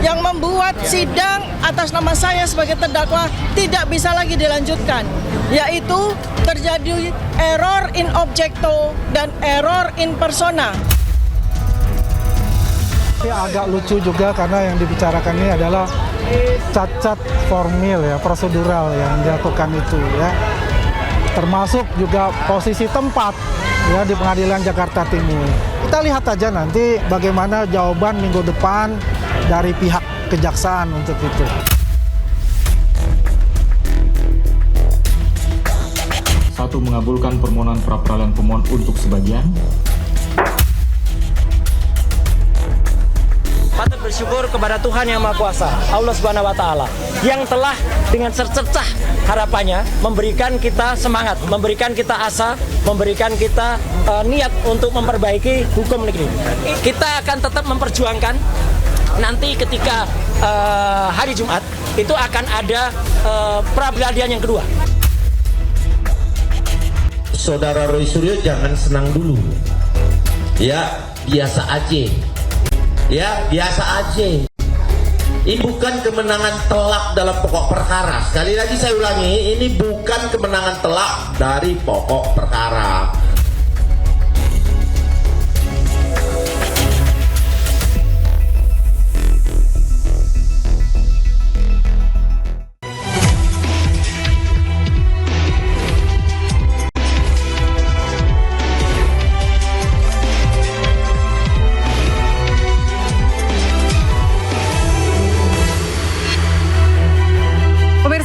yang membuat sidang atas nama saya sebagai terdakwa tidak bisa lagi dilanjutkan, yaitu terjadi error in objecto dan error in persona. Agak lucu juga karena yang dibicarakan ini adalah cacat formil ya, prosedural yang dilakukan itu ya. Termasuk juga posisi tempat ya di Pengadilan Jakarta Timur. Kita lihat aja nanti bagaimana jawaban minggu depan dari pihak kejaksaan untuk itu. Satu, mengabulkan permohonan pra-peradilan pemohon untuk sebagian. Patut bersyukur kepada Tuhan Yang Maha Kuasa, Allah Subhanahu wa Ta'ala, yang telah dengan secercah harapannya memberikan kita semangat, memberikan kita asa, memberikan kita niat untuk memperbaiki hukum negeri. Kita akan tetap memperjuangkan nanti ketika hari Jumat itu akan ada pra-peradilan yang kedua. Saudara Roy Suryo jangan senang dulu. Ya, biasa aja. Ya, biasa aja. Ini bukan kemenangan telak dalam pokok perkara. Sekali lagi saya ulangi, ini bukan kemenangan telak dari pokok perkara.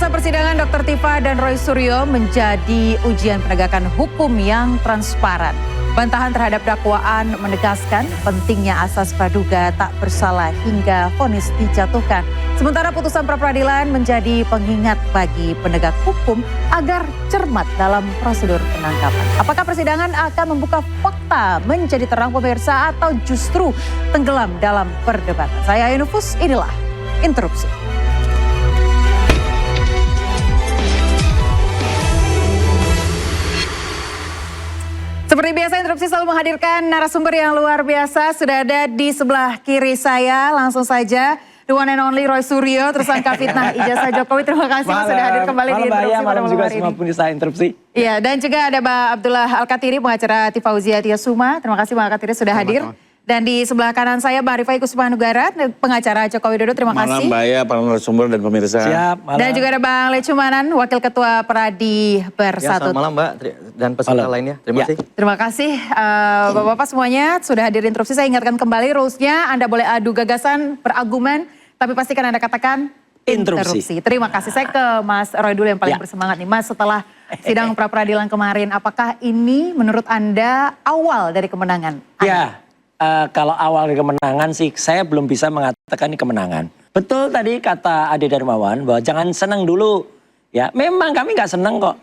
Persidangan Dr. Tifa dan Roy Suryo menjadi ujian penegakan hukum yang transparan. Bantahan terhadap dakwaan menegaskan pentingnya asas praduga tak bersalah hingga vonis dijatuhkan. Sementara putusan pra-peradilan menjadi pengingat bagi penegak hukum agar cermat dalam prosedur penangkapan. Apakah persidangan akan membuka fakta menjadi terang pemirsa atau justru tenggelam dalam perdebatan? Saya Ainufus, inilah Interupsi. Seperti biasa, Interupsi selalu menghadirkan narasumber yang luar biasa. Sudah ada di sebelah kiri saya, langsung saja the one and only Roy Suryo, tersangka fitnah ijazah Jokowi. Terima kasih Mas sudah hadir kembali di Interupsi pada malam malam juga hari semua ini. pemirsa Interupsi. Iya, dan juga ada Mbak Abdullah Al-Katiri, pengacara Tifauzia Tiasuma. Terima kasih Mbak Al-Katiri sudah hadir. Dan di sebelah kanan saya Mbak Rifai Kusmanugara, pengacara Joko Widodo. Terima kasih. Malam Mbak ya, para narasumber dan pemirsa. Siap, malam. Dan juga ada Bang Lecumanan, Wakil Ketua Pradi Bersatu. Ya, selamat malam Mbak dan peserta lainnya. Terima kasih. Terima kasih Bapak-Bapak semuanya sudah hadir Interupsi. Saya ingatkan kembali rules-nya, Anda boleh adu gagasan, berargumen, tapi pastikan Anda katakan interupsi. Terima kasih. Saya ke Mas Roy dulu yang paling bersemangat nih. Mas, setelah sidang pra-peradilan kemarin, apakah ini menurut Anda awal dari kemenangan? Ya, kalau awal dari kemenangan sih saya belum bisa mengatakan ini kemenangan. Betul tadi kata Ade Darmawan bahwa jangan senang dulu. Ya, memang kami nggak senang kok.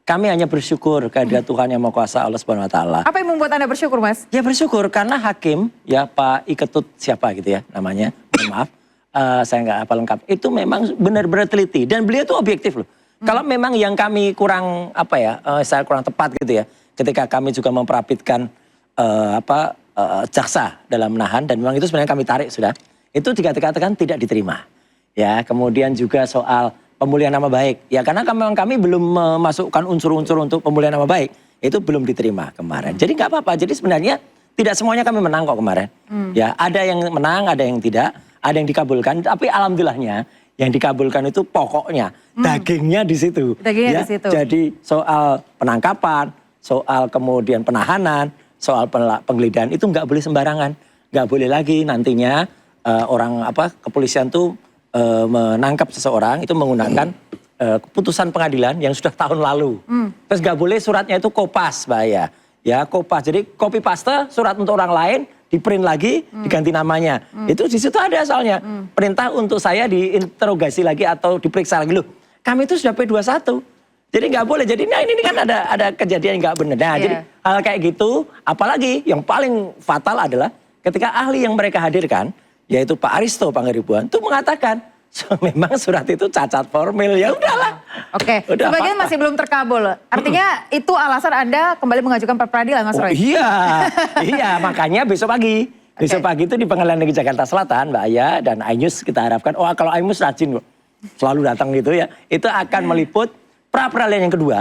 Kami hanya bersyukur kehadirat Tuhan Yang Maha Kuasa, Allah Subhanahu wa Ta'ala. Apa yang membuat Anda bersyukur, Mas? Ya bersyukur karena hakim, ya Pak Iketut siapa gitu ya namanya, maaf, saya nggak hafal lengkap. Itu memang benar-benar teliti dan beliau tuh objektif loh. Kalau memang yang kami kurang saya kurang tepat gitu ya, ketika kami juga memperapitkan jaksa dalam menahan dan memang itu sebenarnya kami tarik sudah, itu dikatakan tidak diterima. Ya, kemudian juga soal pemulihan nama baik. Ya karena kami belum memasukkan unsur-unsur untuk pemulihan nama baik, itu belum diterima kemarin. Jadi nggak apa-apa. Jadi sebenarnya tidak semuanya kami menang kok kemarin. Ya ada yang menang, ada yang tidak, ada yang dikabulkan. Tapi alhamdulillahnya yang dikabulkan itu pokoknya dagingnya di situ. Dagingnya ya, di situ. Jadi soal penangkapan, soal kemudian penahanan, soal penggeledahan itu nggak boleh sembarangan. Nggak boleh lagi nantinya kepolisian tuh menangkap seseorang itu menggunakan keputusan pengadilan yang sudah tahun lalu. Terus nggak boleh suratnya itu kopas, bahaya. Ya kopas, jadi copy paste surat untuk orang lain, di print lagi, diganti namanya. Itu di situ ada soalnya. Perintah untuk saya diinterogasi lagi atau diperiksa lagi. Loh, kami itu sudah P21. Jadi nggak boleh. Jadi ini kan ada kejadian yang nggak benar. Nah, jadi hal kayak gitu, apalagi yang paling fatal adalah ketika ahli yang mereka hadirkan, yaitu Pak Aristo Pangaribuan, itu mengatakan memang surat itu cacat formil. Ya udahlah. Oke, sebagian masih belum terkabul. Artinya itu alasan Anda kembali mengajukan pra-peradilan, Mas Roy? Iya, iya. Makanya besok pagi Besok pagi itu di Pengadilan Negeri Jakarta Selatan, Mbak Aya dan iNews kita harapkan, kalau iNews rajin kok, selalu datang gitu ya, itu akan meliput pra-peradilan yang kedua,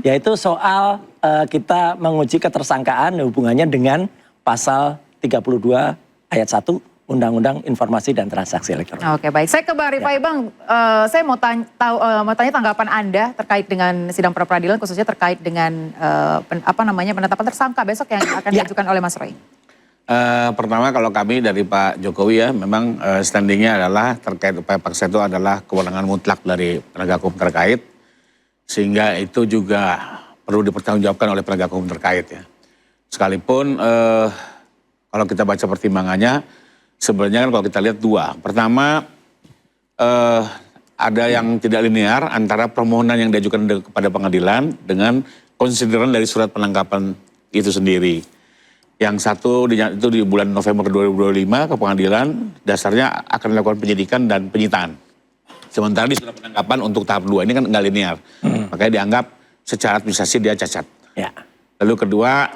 yaitu soal kita menguji ketersangkaan hubungannya dengan pasal 32 ayat 1 Undang-Undang Informasi dan Transaksi Elektronik. Oke, baik. Saya ke Bang Rifai, Bang. Saya mau tanya tanggapan Anda terkait dengan sidang pra-peradilan, khususnya terkait dengan penetapan tersangka besok yang akan diajukan oleh Mas Roy. Pertama kalau kami dari Pak Jokowi ya memang standingnya adalah terkait upaya paksa itu adalah kewenangan mutlak dari penegak hukum terkait. Sehingga itu juga perlu dipertanggungjawabkan oleh penegak hukum terkait ya. Sekalipun kalau kita baca pertimbangannya, sebenarnya kan kalau kita lihat dua. Pertama, ada yang tidak linear antara permohonan yang diajukan kepada pengadilan dengan konsideran dari surat penangkapan itu sendiri. Yang satu itu di bulan November 2025 ke pengadilan, dasarnya akan dilakukan penyidikan dan penyitaan. Sementara di surat penangkapan untuk tahap 2 ini kan nggak linear. Makanya dianggap secara administrasi dia cacat. Ya. Lalu kedua,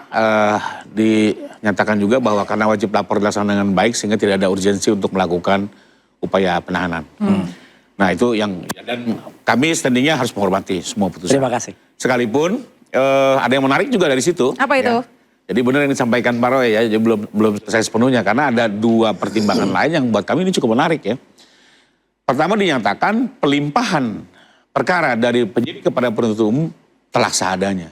dinyatakan juga bahwa karena wajib lapor dilaksanakan dengan baik sehingga tidak ada urgensi untuk melakukan upaya penahanan. Nah itu yang, dan kami standingnya harus menghormati semua putusan. Terima kasih. Sekalipun ada yang menarik juga dari situ. Apa itu? Ya. Jadi benar yang disampaikan Pak Roy ya, jadi belum selesai sepenuhnya karena ada dua pertimbangan lain yang buat kami ini cukup menarik ya. Pertama dinyatakan pelimpahan perkara dari penyidik kepada penuntut umum telah sah adanya.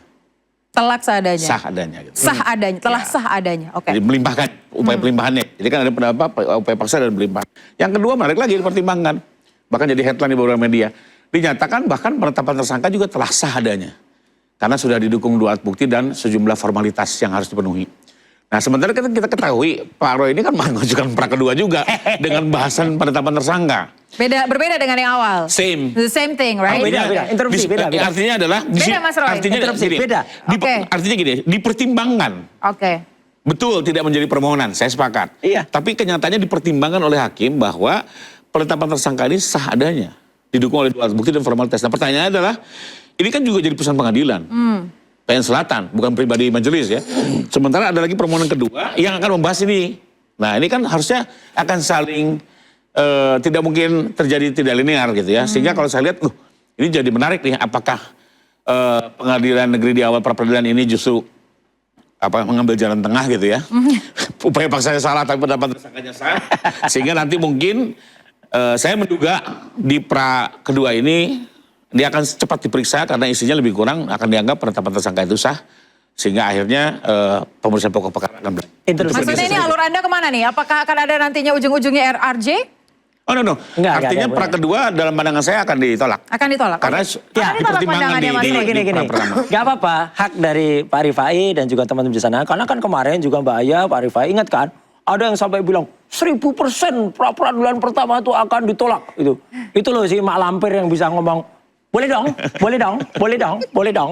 Telak seadanya. Sah adanya. Gitu. Sah adanya, telah sah adanya. Oke. Jadi melimpahkan upaya pelimpahannya. Jadi kan ada upaya paksa dan pelimpahan. Yang kedua menarik lagi dipertimbangkan. Bahkan jadi headline di beberapa media. Dinyatakan bahkan penetapan tersangka juga telah sah adanya. Karena sudah didukung dua alat bukti dan sejumlah formalitas yang harus dipenuhi. Nah sementara kita ketahui Pak Roy ini kan mengajukan pra kedua juga dengan bahasan penetapan tersangka. Berbeda dengan yang awal. Same. The same thing, right? Beda. Interupsi, beda. Artinya adalah Beda, Mas Roy. Artinya Interupsi, gini, beda. Artinya gini, dipertimbangkan. Oke. Betul tidak menjadi permohonan, saya sepakat. Iya. Tapi kenyataannya dipertimbangkan oleh hakim bahwa penetapan tersangka ini sah adanya. Didukung oleh dua alat bukti dan formalitas. Nah pertanyaannya adalah, ini kan juga jadi putusan pengadilan. PN Selatan, bukan pribadi majelis ya. Sementara ada lagi permohonan kedua yang akan membahas ini. Nah ini kan harusnya akan saling, tidak mungkin terjadi tidak linear gitu ya. Sehingga kalau saya lihat, ini jadi menarik nih. Apakah pengadilan negeri di awal pra-peradilan ini justru mengambil jalan tengah gitu ya. Upaya paksanya salah tapi pendapat tersangkanya sah. Sehingga nanti mungkin saya menduga di pra kedua ini dia akan cepat diperiksa karena isinya lebih kurang akan dianggap penetapan tersangka itu sah. Sehingga akhirnya pemeriksaan pokok perkara akan berlanjut. Maksudnya ini alur Anda kemana nih? Apakah akan ada nantinya ujung-ujungnya RRJ? Oh no. Artinya pra kedua dalam pandangan saya akan ditolak. Akan ditolak? Karena akan ditolak pandangannya Mas Roy. Gini. Gak apa-apa, hak dari Pak Rifai dan juga teman-teman di sana. Karena kan kemarin juga Mbak Aya, Pak Rifai, ingat kan? Ada yang sampai bilang 1000% pra-peradilan pertama itu akan ditolak. Itu loh si Mak Lampir yang bisa ngomong, boleh dong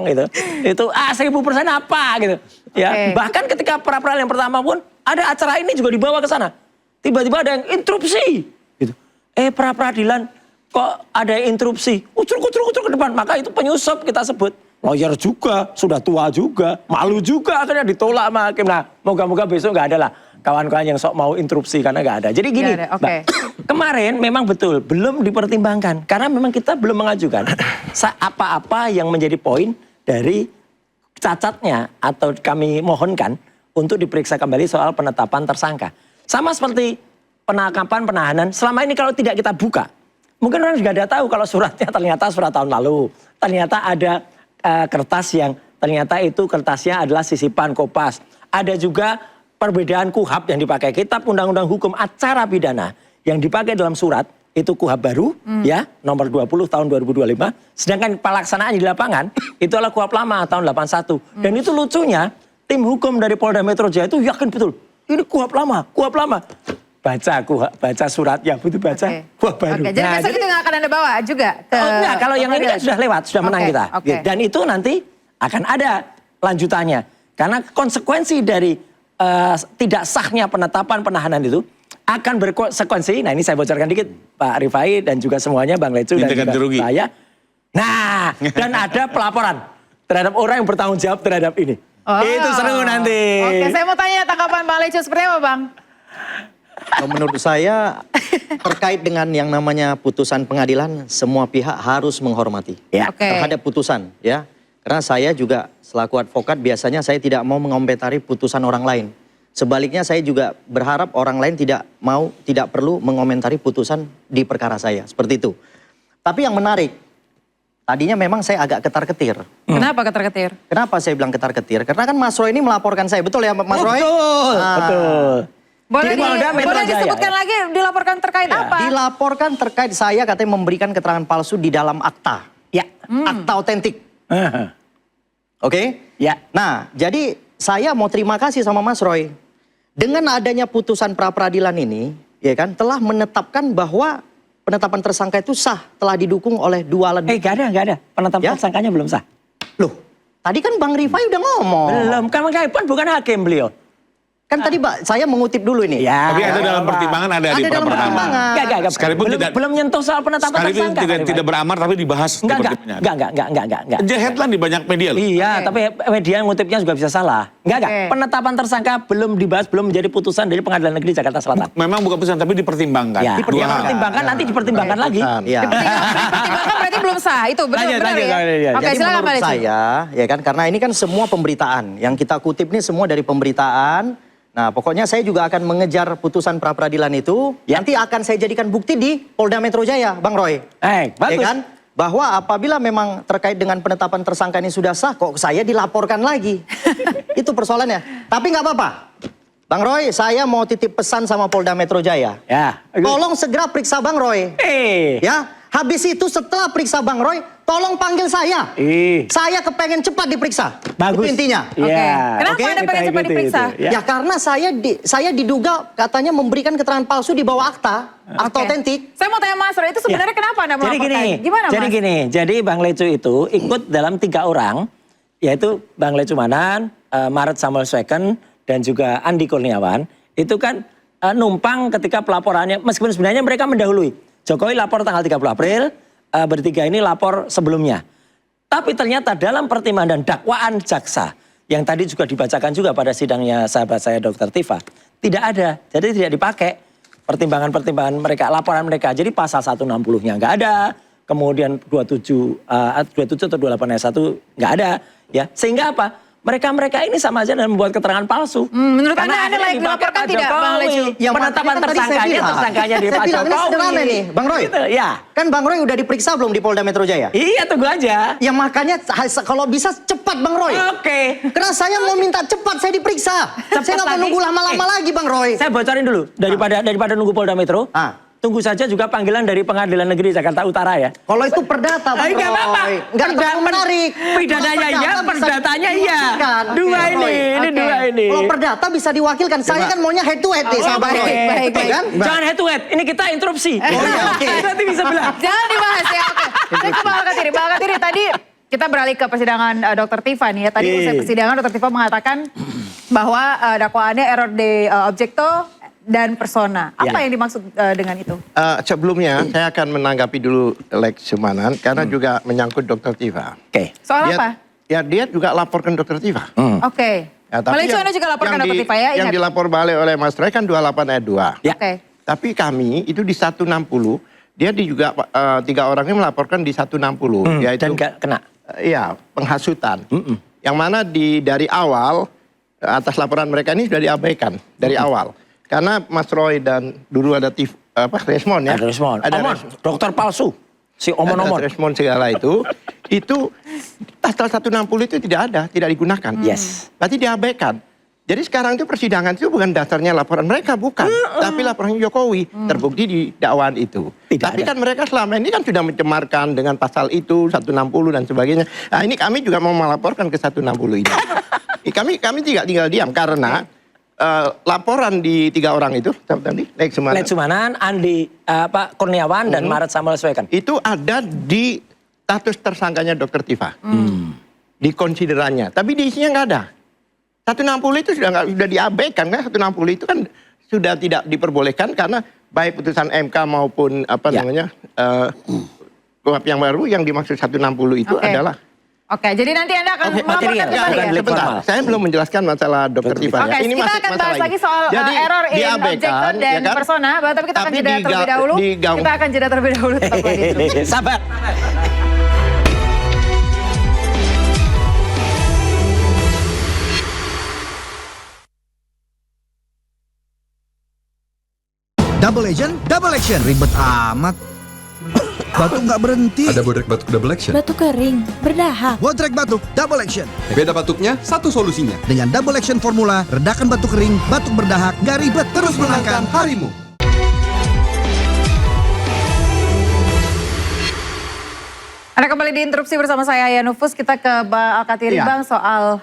gitu. Itu 1000% apa gitu. Ya, bahkan ketika pra-peradilan yang pertama pun ada acara ini juga dibawa ke sana. Tiba-tiba ada yang interupsi gitu. Pra-peradilan kok ada yang interupsi, ucur ke depan. Maka itu penyusup kita sebut. Lawyer juga, sudah tua juga, malu juga akhirnya ditolak sama hakim. Nah, moga-moga besok nggak ada lah kawan-kawan yang sok mau interupsi karena nggak ada. Jadi gini, Mbak, kemarin memang betul belum dipertimbangkan karena memang kita belum mengajukan apa-apa yang menjadi poin dari cacatnya atau kami mohonkan untuk diperiksa kembali soal penetapan tersangka. Sama seperti penangkapan penahanan, selama ini kalau tidak kita buka, mungkin orang juga ada tahu kalau suratnya ternyata surat tahun lalu, ternyata ada kertas yang ternyata itu kertasnya adalah sisipan Kopas. Ada juga perbedaan KUHAP yang dipakai, kitab Undang-Undang Hukum Acara Pidana yang dipakai dalam surat itu KUHAP baru ya nomor 20 tahun 2025. Sedangkan pelaksanaan di lapangan itu adalah KUHAP lama tahun 81. Dan itu lucunya tim hukum dari Polda Metro Jaya itu yakin betul ini KUHAP lama. Baca suratnya, betul baca KUHAP baru. Jadi besok itu yang akan Anda bawa juga ke enggak, kalau yang ini kan sudah lewat, sudah menang kita. Dan itu nanti akan ada lanjutannya. Karena konsekuensi dari tidak sahnya penetapan penahanan itu akan berkonsekuensi. Nah ini saya bocorkan dikit Pak Rifai dan juga semuanya Bang Lecu dan juga saya. Nah dan ada pelaporan terhadap orang yang bertanggung jawab terhadap ini. Itu seru nanti. Oke, saya mau tanya tanggapan Bang Lecu seperti apa Bang? Kalau menurut saya terkait dengan yang namanya putusan pengadilan, semua pihak harus menghormati Ya. Oke. terhadap putusan, ya. Karena saya juga selaku advokat biasanya saya tidak mau mengomentari putusan orang lain. Sebaliknya saya juga berharap orang lain tidak perlu mengomentari putusan di perkara saya, seperti itu. Tapi yang menarik, tadinya memang saya agak ketar-ketir. Kenapa ketar-ketir? Kenapa saya bilang ketar-ketir? Karena kan Mas Roy ini melaporkan saya, betul ya Mas Roy? Betul, Nah, betul. Boleh, Jadi Polda Metro boleh Jaya, disebutkan ya? lagi, dilaporkan terkait apa? Dilaporkan terkait saya katanya memberikan keterangan palsu di dalam akta. Ya. Akta otentik. Oke? Ya. Nah, jadi saya mau terima kasih sama Mas Roy. Dengan adanya putusan pra-peradilan ini, ya kan, telah menetapkan bahwa penetapan tersangka itu sah, telah didukung oleh dua alat bukti. Gak ada. Penetapan Ya? tersangkanya belum sah. Loh, tadi kan Bang Rifai udah ngomong. Belum, kan bukan hakim beliau. Kan tadi saya mengutip dulu ini. Ya. Tapi ada dalam pertimbangan, ada di Ada dalam pra pertama. pertimbangan. Gak. Sekalipun belum nyentuh soal penetapan Sekalipun tersangka. tidak beramar tapi dibahas di pertimbangan. Enggak. Jadi headline di banyak media loh. Iya, Oke. tapi media yang ngutipnya juga bisa salah. Enggak. Oke. Penetapan tersangka belum dibahas, belum menjadi putusan dari Pengadilan Negeri Jakarta Selatan. Memang bukan putusan tapi dipertimbangkan. Ya, Dua yang hal. pertimbangkan nanti dipertimbangkan lagi. Ya. Pertimbangan berarti belum sah, itu benar Lanjut, benar ya? lanjut. Oke, Jadi silakan menurut Pak Leci. saya, ya kan, karena ini kan semua pemberitaan. Yang kita kutip ini semua dari pemberitaan. Nah, pokoknya saya juga akan mengejar putusan pra-peradilan itu. Ya. Nanti akan saya jadikan bukti di Polda Metro Jaya, Bang Roy. Bagus. Ya kan? Bahwa apabila memang terkait dengan penetapan tersangka ini sudah sah, kok saya dilaporkan lagi. Itu persoalannya. Tapi nggak apa-apa. Bang Roy, saya mau titip pesan sama Polda Metro Jaya. Ya. Tolong segera periksa Bang Roy. Ya, habis itu setelah periksa Bang Roy, tolong panggil saya. Saya kepengen cepat diperiksa. Bagus. Itu intinya. Oke. Kenapa Oke, Anda pengen kita cepat ikuti diperiksa? itu, ya. Ya karena saya diduga katanya memberikan keterangan palsu di bawah akta Oke. otentik. Saya mau tanya Mas Roy, itu sebenarnya kenapa Anda Jadi melaporkan? gini, Gimana Mas? jadi Bang Lecu itu ikut dalam 3 orang, yaitu Bang Lecu Manan, Maret Samuel Sweken, dan juga Andi Kurniawan. Itu kan numpang ketika pelaporannya, meskipun sebenarnya mereka mendahului. Jokowi lapor tanggal 30 April, bertiga ini lapor sebelumnya. Tapi ternyata dalam pertimbangan dan dakwaan jaksa, yang tadi juga dibacakan juga pada sidangnya sahabat saya Dr. Tifa, tidak ada, jadi tidak dipakai pertimbangan-pertimbangan mereka, laporan mereka. Jadi pasal 160-nya nggak ada, kemudian 27 atau 28 ayat 1 nggak ada, ya. Sehingga apa? Mereka ini sama aja dengan membuat keterangan palsu. Menurut Karena Anda akhirnya layak dipakai dilaporkan Pak tidak, Bang Jokowi. Lecu? Ya, Penetapan makanya kan tadi saya bilang. tersangkanya di Saya Pak bilang, ini Jokowi. sederhana nih, Bang Roy. Gitu, ya. Kan Bang Roy udah diperiksa belum di Polda Metro Jaya? Iya, tunggu aja. Ya makanya kalau bisa cepat Bang Roy. Oke. Karena saya mau minta cepat saya diperiksa. Saya nggak mau lagi. nunggu lama-lama lagi Bang Roy. Saya bocorin dulu daripada nunggu Polda Metro. Tunggu saja juga panggilan dari Pengadilan Negeri Jakarta Utara ya. Kalau itu perdata Bang Roy. Nggak apa-apa. Nggak terlalu menarik. Pidananya iya, Kalau perdata bisa perdatanya iya. diwakilkan. Dua Oke, ini, Roy. ini dua ini. Kalau perdata bisa diwakilkan. Saya kan maunya head to head nih sama Bang Roy. baik, Betul kan? Jangan head to head, ini kita interupsi. Oke. Nanti bisa belah. Jangan dibahas ya, oke. Saya ke Bang Alkatiri. Bang Alkatiri, tadi kita beralih ke persidangan Dr. Tifa nih ya. Tadi usai persidangan Dr. Tifa mengatakan bahwa dakwaannya error de objecto dan persona. Apa yang dimaksud dengan itu? Sebelumnya saya akan menanggapi dulu Lex Sumanan karena juga menyangkut Dr. Tifa. Oke. Soal Dia- apa? Ya dia juga laporkan Dr. Tifa. Oke. Ya, Pak Lecu, Anda juga laporkan Dr. Tifa ya, Yang ingat. dilapor balik oleh Mas Roy kan 28 ayat 2. Ya. Oke. Tapi kami itu di 160, dia juga 3 orang ini melaporkan di 160. Yaitu Dan nggak kena. iya, penghasutan. Yang mana dari awal atas laporan mereka ini sudah diabaikan dari awal. Karena Mas Roy dan dulu ada Resmond ya. Ada respon. Omon, dokter palsu. Si omon-omon. Ada Resmond segala itu pasal 160 itu tidak ada, tidak digunakan. Yes. Berarti diabaikan. Jadi sekarang itu persidangan itu bukan dasarnya laporan mereka, bukan. Tapi laporan Jokowi, terbukti di dakwaan itu. Tidak Tapi ada. kan mereka selama ini kan sudah mencemarkan dengan pasal itu, 160 dan sebagainya. Nah ini kami juga mau melaporkan ke 160 ini. kami tidak tinggal diam karena laporan di 3 orang itu, tadi, Lex Sumanan, Andi Pak Kurniawan, dan Maret Samuel Sweken. itu ada di status tersangkanya Dr. Tifa. Di konsiderannya. Tapi di isinya nggak ada. 160 itu sudah diabaikan kan? 160 itu kan sudah tidak diperbolehkan karena baik putusan MK maupun KUHP yang baru yang dimaksud 160 itu Oke. adalah Oke, jadi nanti Anda akan melaporkan material, kembali bukan ya? delik Sebentar, formal. saya belum menjelaskan masalah Dr. Tifa. Oke, ya. Ini kita masih akan masalah bahas ini. lagi soal Jadi, error in diabaikan, objector dan ya kan? persona, tapi kita akan Tapi jeda terlebih dahulu. digaung- Kita akan jeda terlebih dahulu. Tetaplah di Interupsi. Sabar. Double agent, double action. Ribet amat. Batuk nggak berhenti. Ada bodrek batuk double action. Batuk kering, berdahak. Bodrek batuk, double action. Beda batuknya, satu solusinya. Dengan double action formula, redakan batuk kering, batuk berdahak, nggak ribet, terus menangkan harimu. Anda kembali di Interupsi bersama saya Yanufus. Kita ke Bang Alkatiri, Iya. Bang, soal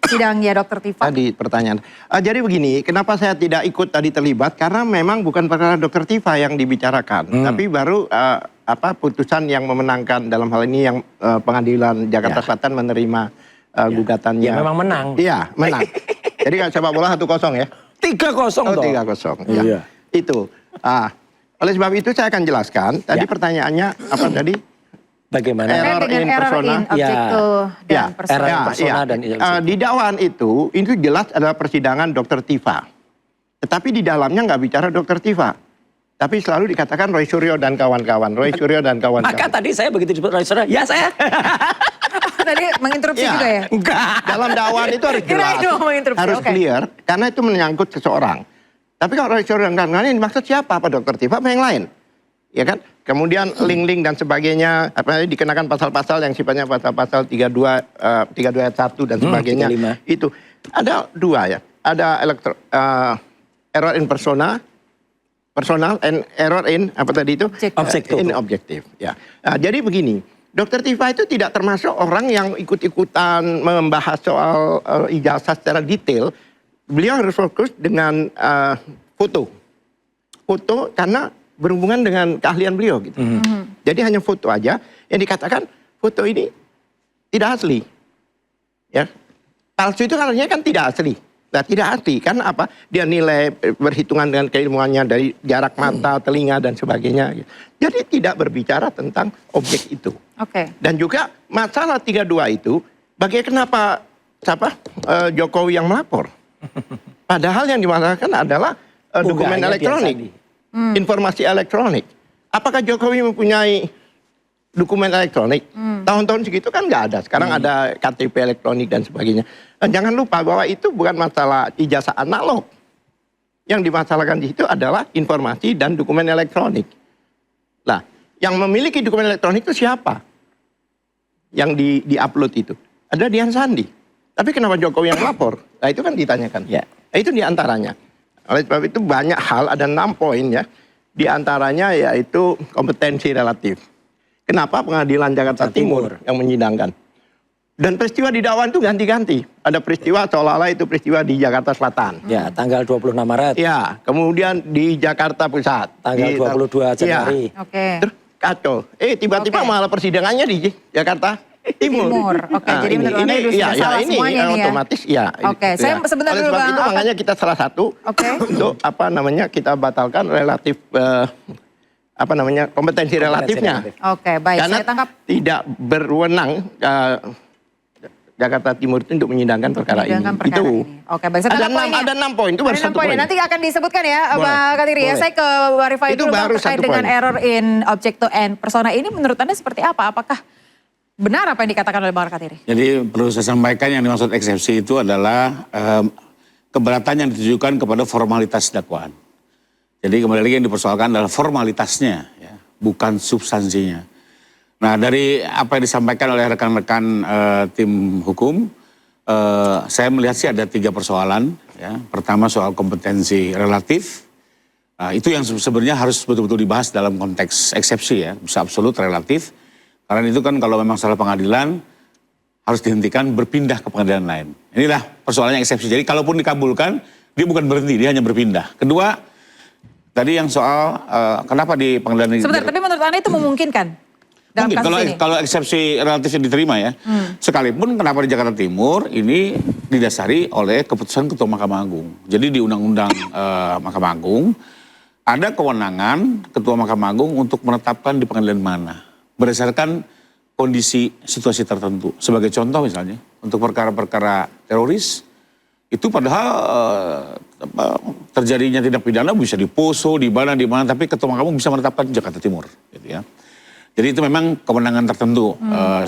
sidangnya Dr. Tifa. Tadi pertanyaan. Jadi begini, kenapa saya tidak ikut tadi terlibat? Karena memang bukan perkara Dr. Tifa yang dibicarakan, tapi baru putusan yang memenangkan dalam hal ini yang Pengadilan Jakarta Selatan menerima gugatannya. Ya memang menang. Iya, menang. Jadi kan sepak bola 1-0 ya? 3-0 Oh, toh. 3-0. Ya. Iya. Itu. Oleh sebab itu saya akan jelaskan. Tadi pertanyaannya apa tadi? Bagaimana? Error Terkait dengan in error persona. in objecto dan Ya, persona. error in persona dan di dakwaan itu jelas adalah persidangan Dr. Tifa. Tetapi di dalamnya nggak bicara Dr. Tifa. Tapi selalu dikatakan Roy Suryo dan kawan-kawan. Roy Suryo dan kawan-kawan. Maka tadi saya begitu disebut Roy Suryo, ya saya. Tadi menginterupsi Iya. juga ya? Enggak. Dalam dakwaan itu harus Kirain jelas. mau menginterupsi, Harus oke. clear. Karena itu menyangkut seseorang. Tapi kalau Roy Suryo dan kawan-kawan ini dimaksud siapa? Apa Dr. Tifa apa yang lain? Ya kan? Kemudian link-link dan sebagainya, dikenakan pasal-pasal yang sifatnya pasal-pasal 32 ayat 1 dan sebagainya. 35. Itu ada dua ya. Ada error in persona, personal, and error in apa tadi itu? Objective. In objective. Ya. Jadi begini, Dr. Tifa itu tidak termasuk orang yang ikut-ikutan membahas soal ijazah secara detail. Beliau harus fokus dengan foto. Foto karena berhubungan dengan keahlian beliau gitu. Jadi hanya foto aja yang dikatakan foto ini tidak asli. Ya. Palsu itu artinya kan tidak asli. Nah, tidak asli karena apa? Dia nilai berhitungan dengan keilmuannya dari jarak mata, telinga dan sebagainya. Jadi tidak berbicara tentang objek itu. Oke. Dan juga masalah 32 itu kenapa Jokowi yang melapor? Padahal yang dimasalahkan adalah dokumen Unggahannya elektronik. biasa Informasi elektronik. Apakah Jokowi mempunyai dokumen elektronik? Tahun-tahun segitu kan nggak ada. Sekarang ada KTP elektronik dan sebagainya. Dan jangan lupa bahwa itu bukan masalah ijazah analog. Yang dimasalahkan di situ adalah informasi dan dokumen elektronik. Nah, yang memiliki dokumen elektronik itu siapa? Yang di-upload itu. Ada Dian Sandi. Tapi kenapa Jokowi yang lapor? Nah, itu kan ditanyakan. Ya. Nah, itu diantaranya. Oleh sebab itu banyak hal, ada 6 poin ya. Di antaranya yaitu kompetensi relatif. Kenapa Pengadilan Jakarta Timur yang menyidangkan? Dan peristiwa di dakwaan itu ganti-ganti. Ada peristiwa seolah-olah itu peristiwa di Jakarta Selatan. Ya, tanggal 26 Maret. Ya, kemudian di Jakarta Pusat. Tanggal 22 Januari. Oke. Terus kacau. Tiba-tiba malah persidangannya di Jakarta Timur. Oke, jadi ini, menurut Anda itu sudah salah ini semuanya nih ya? otomatis ya. Oke, itu saya ya. sebentar Oleh dulu, sebab Bang. itu makanya kita salah satu untuk kita batalkan relatif kompetensi relatifnya. Oke, baik. Karena Saya tangkap. tidak berwenang Jakarta Timur itu untuk menyidangkan perkara ini. Menyidangkan perkara Itu. ini. Oke, baik. Saya Ada tangkap poinnya. 6 poin, itu baru Ada 6 satu poin. poin. Nanti akan disebutkan ya, Boleh. Bang Katiri. Ya, Boleh. saya ke Warifai Itu dulu, Bang, baru terkait satu dengan poin. error in objecto and persona ini menurut Anda seperti apa? Apakah benar apa yang dikatakan oleh Bang Katiri? Jadi perlu saya sampaikan yang dimaksud eksepsi itu adalah keberatan yang ditujukan kepada formalitas dakwaan. Jadi kembali lagi yang dipersoalkan adalah formalitasnya, ya, bukan substansinya. Nah, dari apa yang disampaikan oleh rekan-rekan tim hukum, saya melihat sih ada 3 persoalan. Ya. Pertama soal kompetensi relatif, itu yang sebenarnya harus betul-betul dibahas dalam konteks eksepsi ya, bisa absolut relatif. Karena itu kan kalau memang salah pengadilan harus dihentikan berpindah ke pengadilan lain. Inilah persoalannya eksepsi. Jadi kalaupun dikabulkan, dia bukan berhenti, dia hanya berpindah. Kedua, tadi yang soal kenapa di pengadilan ini... Sebentar, tapi menurut Anda itu memungkinkan? Dalam Mungkin kasus ini? kalau eksepsi relatifnya diterima ya. Sekalipun kenapa di Jakarta Timur ini didasari oleh keputusan Ketua Mahkamah Agung. Jadi di Undang-Undang Mahkamah Agung ada kewenangan Ketua Mahkamah Agung untuk menetapkan di pengadilan mana. Berdasarkan kondisi situasi tertentu. Sebagai contoh misalnya, untuk perkara-perkara teroris, itu padahal terjadinya tindak pidana bisa di Poso, di mana, tapi Ketua Mahkamah bisa menetapkan Jakarta Timur. Gitu ya. Jadi itu memang kewenangan tertentu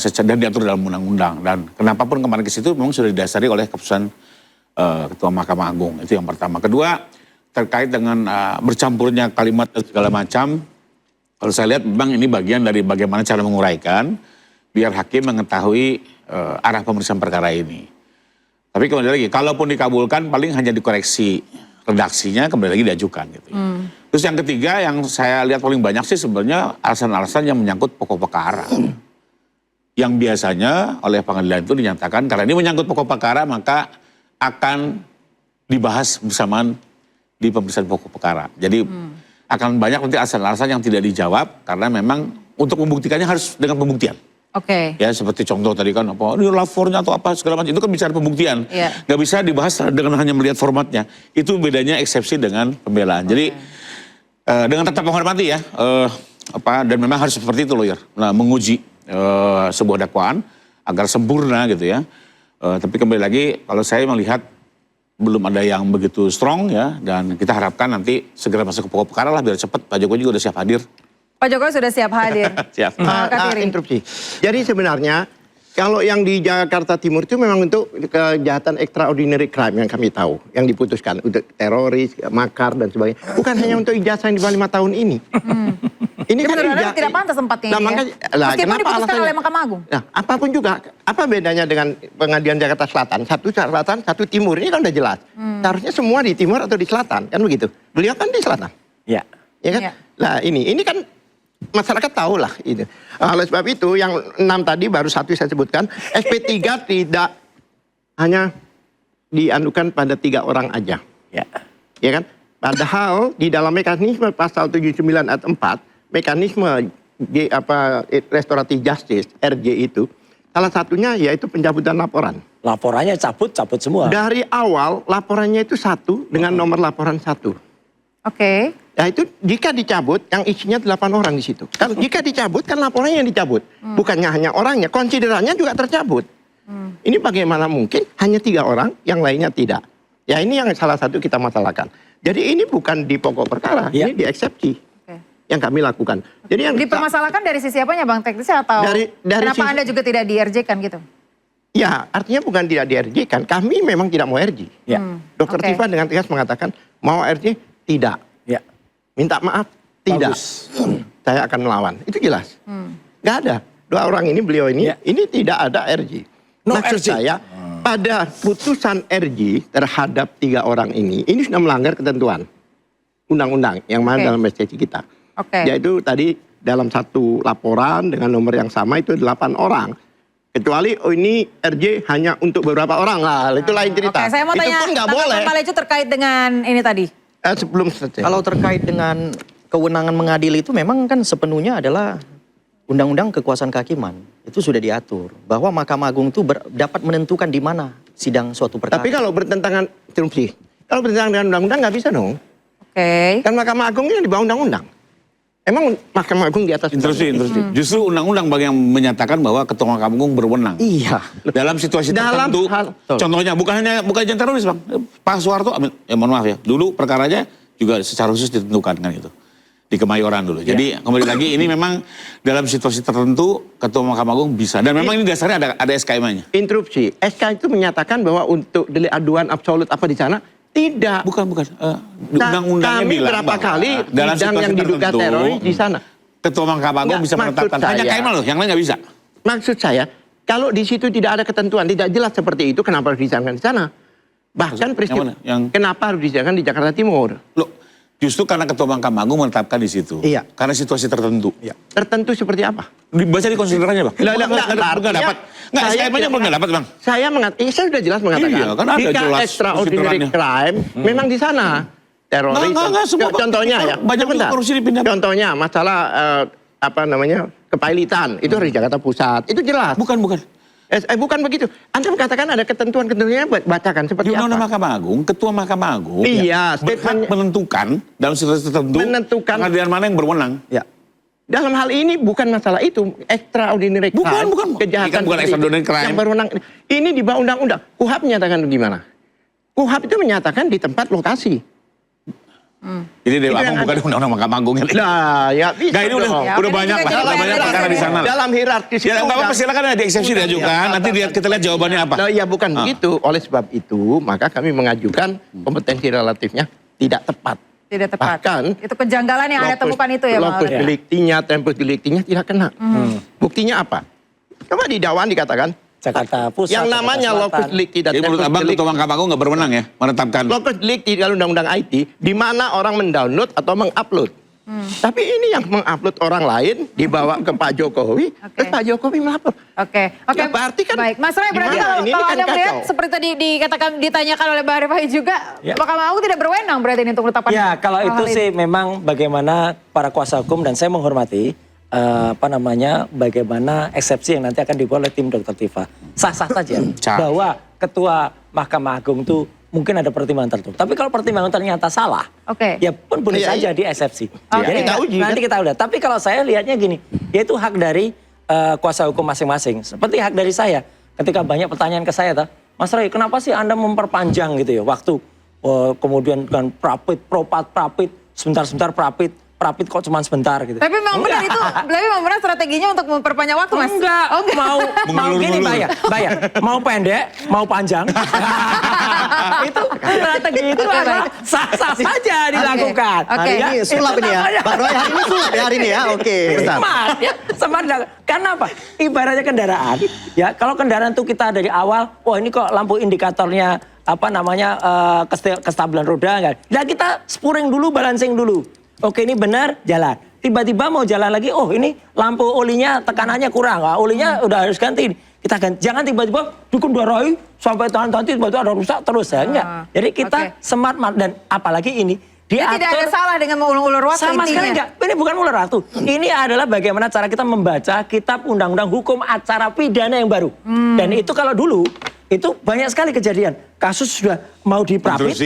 dan diatur dalam undang-undang. Dan kenapapun kemarin ke situ memang sudah didasari oleh keputusan Ketua Mahkamah Agung. Itu yang pertama. Kedua, terkait dengan bercampurnya kalimat dan segala macam, kalau saya lihat memang ini bagian dari bagaimana cara menguraikan biar hakim mengetahui arah pemeriksaan perkara ini. Tapi kembali lagi, kalaupun dikabulkan paling hanya dikoreksi redaksinya, kembali lagi diajukan gitu. Terus yang ketiga yang saya lihat paling banyak sih sebenarnya alasan-alasan yang menyangkut pokok perkara. Yang biasanya oleh pengadilan itu dinyatakan karena ini menyangkut pokok perkara maka akan dibahas bersamaan di pemeriksaan pokok perkara. Jadi akan banyak nanti alasan-alasan yang tidak dijawab karena memang untuk membuktikannya harus dengan pembuktian. Oke. Ya seperti contoh tadi kan apa ini lapornya atau apa segala macam itu kan bicara pembuktian. Nggak bisa dibahas dengan hanya melihat formatnya. Itu bedanya eksepsi dengan pembelaan. Jadi dengan tetap menghormati ya dan memang harus seperti itu lawyer. Nah, menguji sebuah dakwaan agar sempurna gitu ya. Tapi kembali lagi kalau saya melihat belum ada yang begitu strong ya dan kita harapkan nanti segera masuk ke pokok perkara lah biar cepat. Pak Jokowi juga udah siap hadir. Pak Jokowi sudah siap hadir. Siap. Interupsi. Jadi sebenarnya kalau yang di Jakarta Timur itu memang untuk kejahatan extraordinary crime yang kami tahu, yang diputuskan untuk teroris, makar dan sebagainya. Bukan hanya untuk ijazah yang di bawah 5 tahun ini. Ini kan tidak pantas tempatnya nah, ini makanya, ya. Meskipun diputuskan oleh Mahkamah Agung. Nah, apapun juga, apa bedanya dengan pengadilan Jakarta Selatan? Satu selatan, satu timur, ini kan udah jelas. Seharusnya semua di timur atau di selatan, kan begitu. Beliau kan di selatan. Ya. Ya kan? Nah ini kan masyarakat tahu lah itu. Oleh sebab itu yang 6 tadi baru satu saya sebutkan, SP3 tidak hanya dianukan pada 3 orang aja. Ya. Ya kan? Padahal di dalam mekanisme pasal 79 ayat 4, mekanisme restoratif justice RJ itu salah satunya yaitu pencabutan laporan. Laporannya cabut semua. Dari awal laporannya itu 1 dengan nomor laporan 1. Oke. Nah itu jika dicabut, yang isinya 8 orang di situ. Kalau jika dicabut, kan laporannya yang dicabut. Bukannya hanya orangnya, konsiderannya juga tercabut. Ini bagaimana mungkin hanya 3 orang, yang lainnya tidak. Ya ini yang salah satu kita masalahkan. Jadi ini bukan di pokok perkara, ini di eksepsi yang kami lakukan. Jadi yang dipermasalahkan dari sisi apanya Bang teknisnya atau dari kenapa sisi, Anda juga tidak di-RJ-kan gitu? Ya artinya bukan tidak di-RJ-kan, kami memang tidak mau RJ. Dr. Tifa dengan tegas mengatakan mau RJ, tidak. Minta maaf, tidak. Saya akan melawan. Itu jelas. Nggak ada. 2 orang ini, beliau ini tidak ada RJ. Maksud saya, pada putusan RJ terhadap 3 orang ini sudah melanggar ketentuan undang-undang yang mana dalam SCC kita. Yaitu tadi dalam satu laporan dengan nomor yang sama itu 8 orang. Kecuali ini RJ hanya untuk beberapa orang lah, itu lain cerita. Saya mau itu tanya, pun nggak boleh. Pak Lecu terkait dengan ini tadi. Sebelum selesai. Kalau terkait dengan kewenangan mengadili itu memang kan sepenuhnya adalah undang-undang kekuasaan kehakiman. Itu sudah diatur bahwa Mahkamah Agung itu dapat menentukan di mana sidang suatu perkara. Tapi kalau bertentangan interupsi, kalau bertentangan dengan undang-undang nggak bisa dong. Kan Mahkamah Agung ini di bawah undang-undang. Emang Mahkamah Agung di atas interupsi. Justru undang-undang yang menyatakan bahwa Ketua Mahkamah Agung berwenang. Iya. Dalam situasi tertentu, contohnya bukan yang teroris Bang. Pak Soeharto, mohon maaf ya, dulu perkaranya juga secara khusus ditentukan kan itu. Di Kemayoran dulu. Jadi kembali lagi ini memang dalam situasi tertentu Ketua Mahkamah Agung bisa. Dan memang ini dasarnya ada SK-nya. Interupsi. SK itu menyatakan bahwa untuk delik aduan absolut apa di sana tidak. Bukan. Undang-undangnya bilang berapa kali dalam sidang yang diduga teroris di sana. Ketua Mahkamah Agung bisa menetapkan. Hanya KML loh, yang lain nggak bisa. Maksud saya, kalau di situ tidak ada ketentuan, tidak jelas seperti itu, kenapa harus disidangkan di sana? Bahkan peristiwa, kenapa harus disidangkan di Jakarta Timur? Loh, justru karena Ketua Mahkamah Agung menetapkan di situ. Iya. Karena situasi tertentu. Iya. Tertentu seperti apa? Dibaca di konsiderannya Bang. Nggak dapat. Nggak, SKM-nya belum dapat Bang. Saya sudah jelas mengatakan. Iya, kan ada jika jelas extraordinary crime, memang di sana. Teroris. Nggak, semua contohnya ya. Banyak korupsi dipindah. Contohnya masalah kepailitan. Itu dari Jakarta Pusat. Itu jelas. Bukan. Bukan begitu. Anda mengatakan ada ketentuan-ketentuannya, bacakan seperti apa? Di Undang-Undang Mahkamah Agung, Ketua Mahkamah Agung berhak menentukan dalam situasi tertentu pengadilan mana yang berwenang. Ya. Dalam hal ini bukan masalah itu, extraordinary crime, bukan. kejahatan Ini kan bukan extraordinary crime. yang berwenang. Ini di bawah undang-undang. KUHP menyatakan gimana? KUHP itu menyatakan di tempat lokasi. Jadi Dewa Agung bukan undang-undang Mahkamah Agung. Nah, ya bisa. Nggak, ini udah banyak lah, udah banyak perkara di sana. Dalam hierarkis Ya, nggak apa-apa, silakan ada eksepsi diajukan. Nanti kita lihat jawabannya apa. Nah, ya bukan begitu. Oleh sebab itu, maka kami mengajukan kompetensi relatifnya tidak tepat. Tidak tepat. Bahkan itu kejanggalan yang Anda temukan itu ya, Bang Locus Alvin? delictinya, tempus delictinya tidak kena. Buktinya apa? Coba di dakwaan dikatakan Jakarta Pusat, yang namanya Jakarta locus Selatan. delicti dan Jadi menurut tempus Abang delicti. Ketua Mahkamah Agung nggak berwenang ya menetapkan. Locus delicti dalam undang-undang IT di mana orang mendownload atau mengupload. Tapi ini yang mengupload orang lain dibawa ke Pak Jokowi, terus Pak Jokowi melapor. Oke, Ya, berarti kan baik. Mas Roy, berarti gimana? kalau Ini kan Anda melihat kacau. seperti tadi ditanyakan oleh Mbak Rifai juga, Ya. Mahkamah Agung tidak berwenang berarti ini untuk menetapkan Ya, kalau hal-hal itu ini. sih memang bagaimana para kuasa hukum dan saya menghormati bagaimana eksepsi yang nanti akan dibuat oleh tim Dr. Tifa. Sah-sah saja bahwa Ketua Mahkamah Agung itu mungkin ada pertimbangan tertentu. Tapi kalau pertimbangan ternyata salah, ya pun boleh saja di eksepsi. Jadi kita uji, nanti kita udah. Tapi kalau saya lihatnya gini, yaitu hak dari kuasa hukum masing-masing. Seperti hak dari saya. Ketika banyak pertanyaan ke saya, Mas Roy, kenapa sih Anda memperpanjang gitu ya waktu? Kemudian dengan propit, sebentar-sebentar propit kok cuma sebentar gitu. Tapi memang benar itu, tapi memang benar strateginya untuk memperpanjang waktu, Mas? Enggak, mau gini bayar. Mau pendek, mau panjang. Itu strategi itu adalah sah-sah saja dilakukan. Hari ini sulap ini ya. Pak Roy hari ini sulap ya hari ini ya. Oke. Smart ya, smart. Karena apa? Ibaratnya kendaraan. Ya, kalau kendaraan itu kita dari awal, wah ini kok lampu indikatornya kestabilan roda enggak. Nah, kita spuring dulu, balancing dulu. Oke, ini benar, jalan. Tiba-tiba mau jalan lagi, oh ini lampu olinya tekanannya kurang, olinya udah harus ganti. Kita ganti. Jangan tiba-tiba dikendarai sampai nanti tiba-tiba ada rusak terus ya, enggak. Jadi kita smart dan apalagi ini diatur. Tidak ada salah dengan mengulur waktu sama intinya. sekali enggak. Ini bukan ulur waktu. Ini adalah bagaimana cara kita membaca kitab undang-undang hukum acara pidana yang baru. Dan itu kalau dulu itu banyak sekali kejadian. Kasus sudah mau diprapit,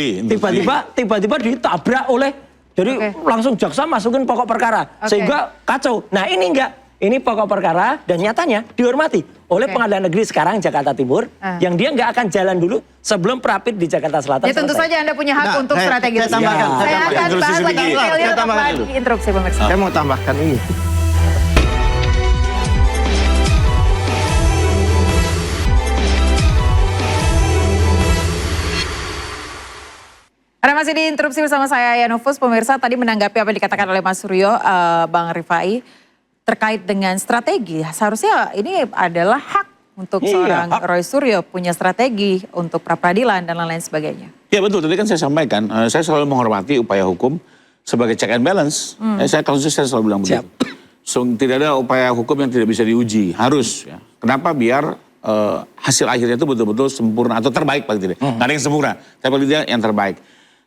tiba-tiba ditabrak oleh. Jadi langsung jaksa masukin pokok perkara. Sehingga kacau. Nah ini enggak. Ini pokok perkara dan nyatanya dihormati oleh Pengadilan Negeri sekarang Jakarta Timur. Yang dia nggak akan jalan dulu sebelum prapit di Jakarta Selatan. Ya tentu saja Anda punya hak untuk strategi. Saya tambahkan. Saya akan bahas lagi detailnya di interupsi pemirsa. Saya mau tambahkan ini. Anda masih di interupsi bersama saya Yanufus. Pemirsa tadi menanggapi apa yang dikatakan oleh Mas Suryo, Bang Rifai terkait dengan strategi. Seharusnya ini adalah hak untuk seorang Roy Suryo punya strategi untuk pra-peradilan dan lain-lain sebagainya. Ya betul, tadi kan saya sampaikan, saya selalu menghormati upaya hukum sebagai check and balance. Saya selalu bilang begitu. So, tidak ada upaya hukum yang tidak bisa diuji, harus. Ya. Kenapa? Biar hasil akhirnya itu betul-betul sempurna atau terbaik paling tidak. Nggak ada yang sempurna, tapi paling tidak yang terbaik.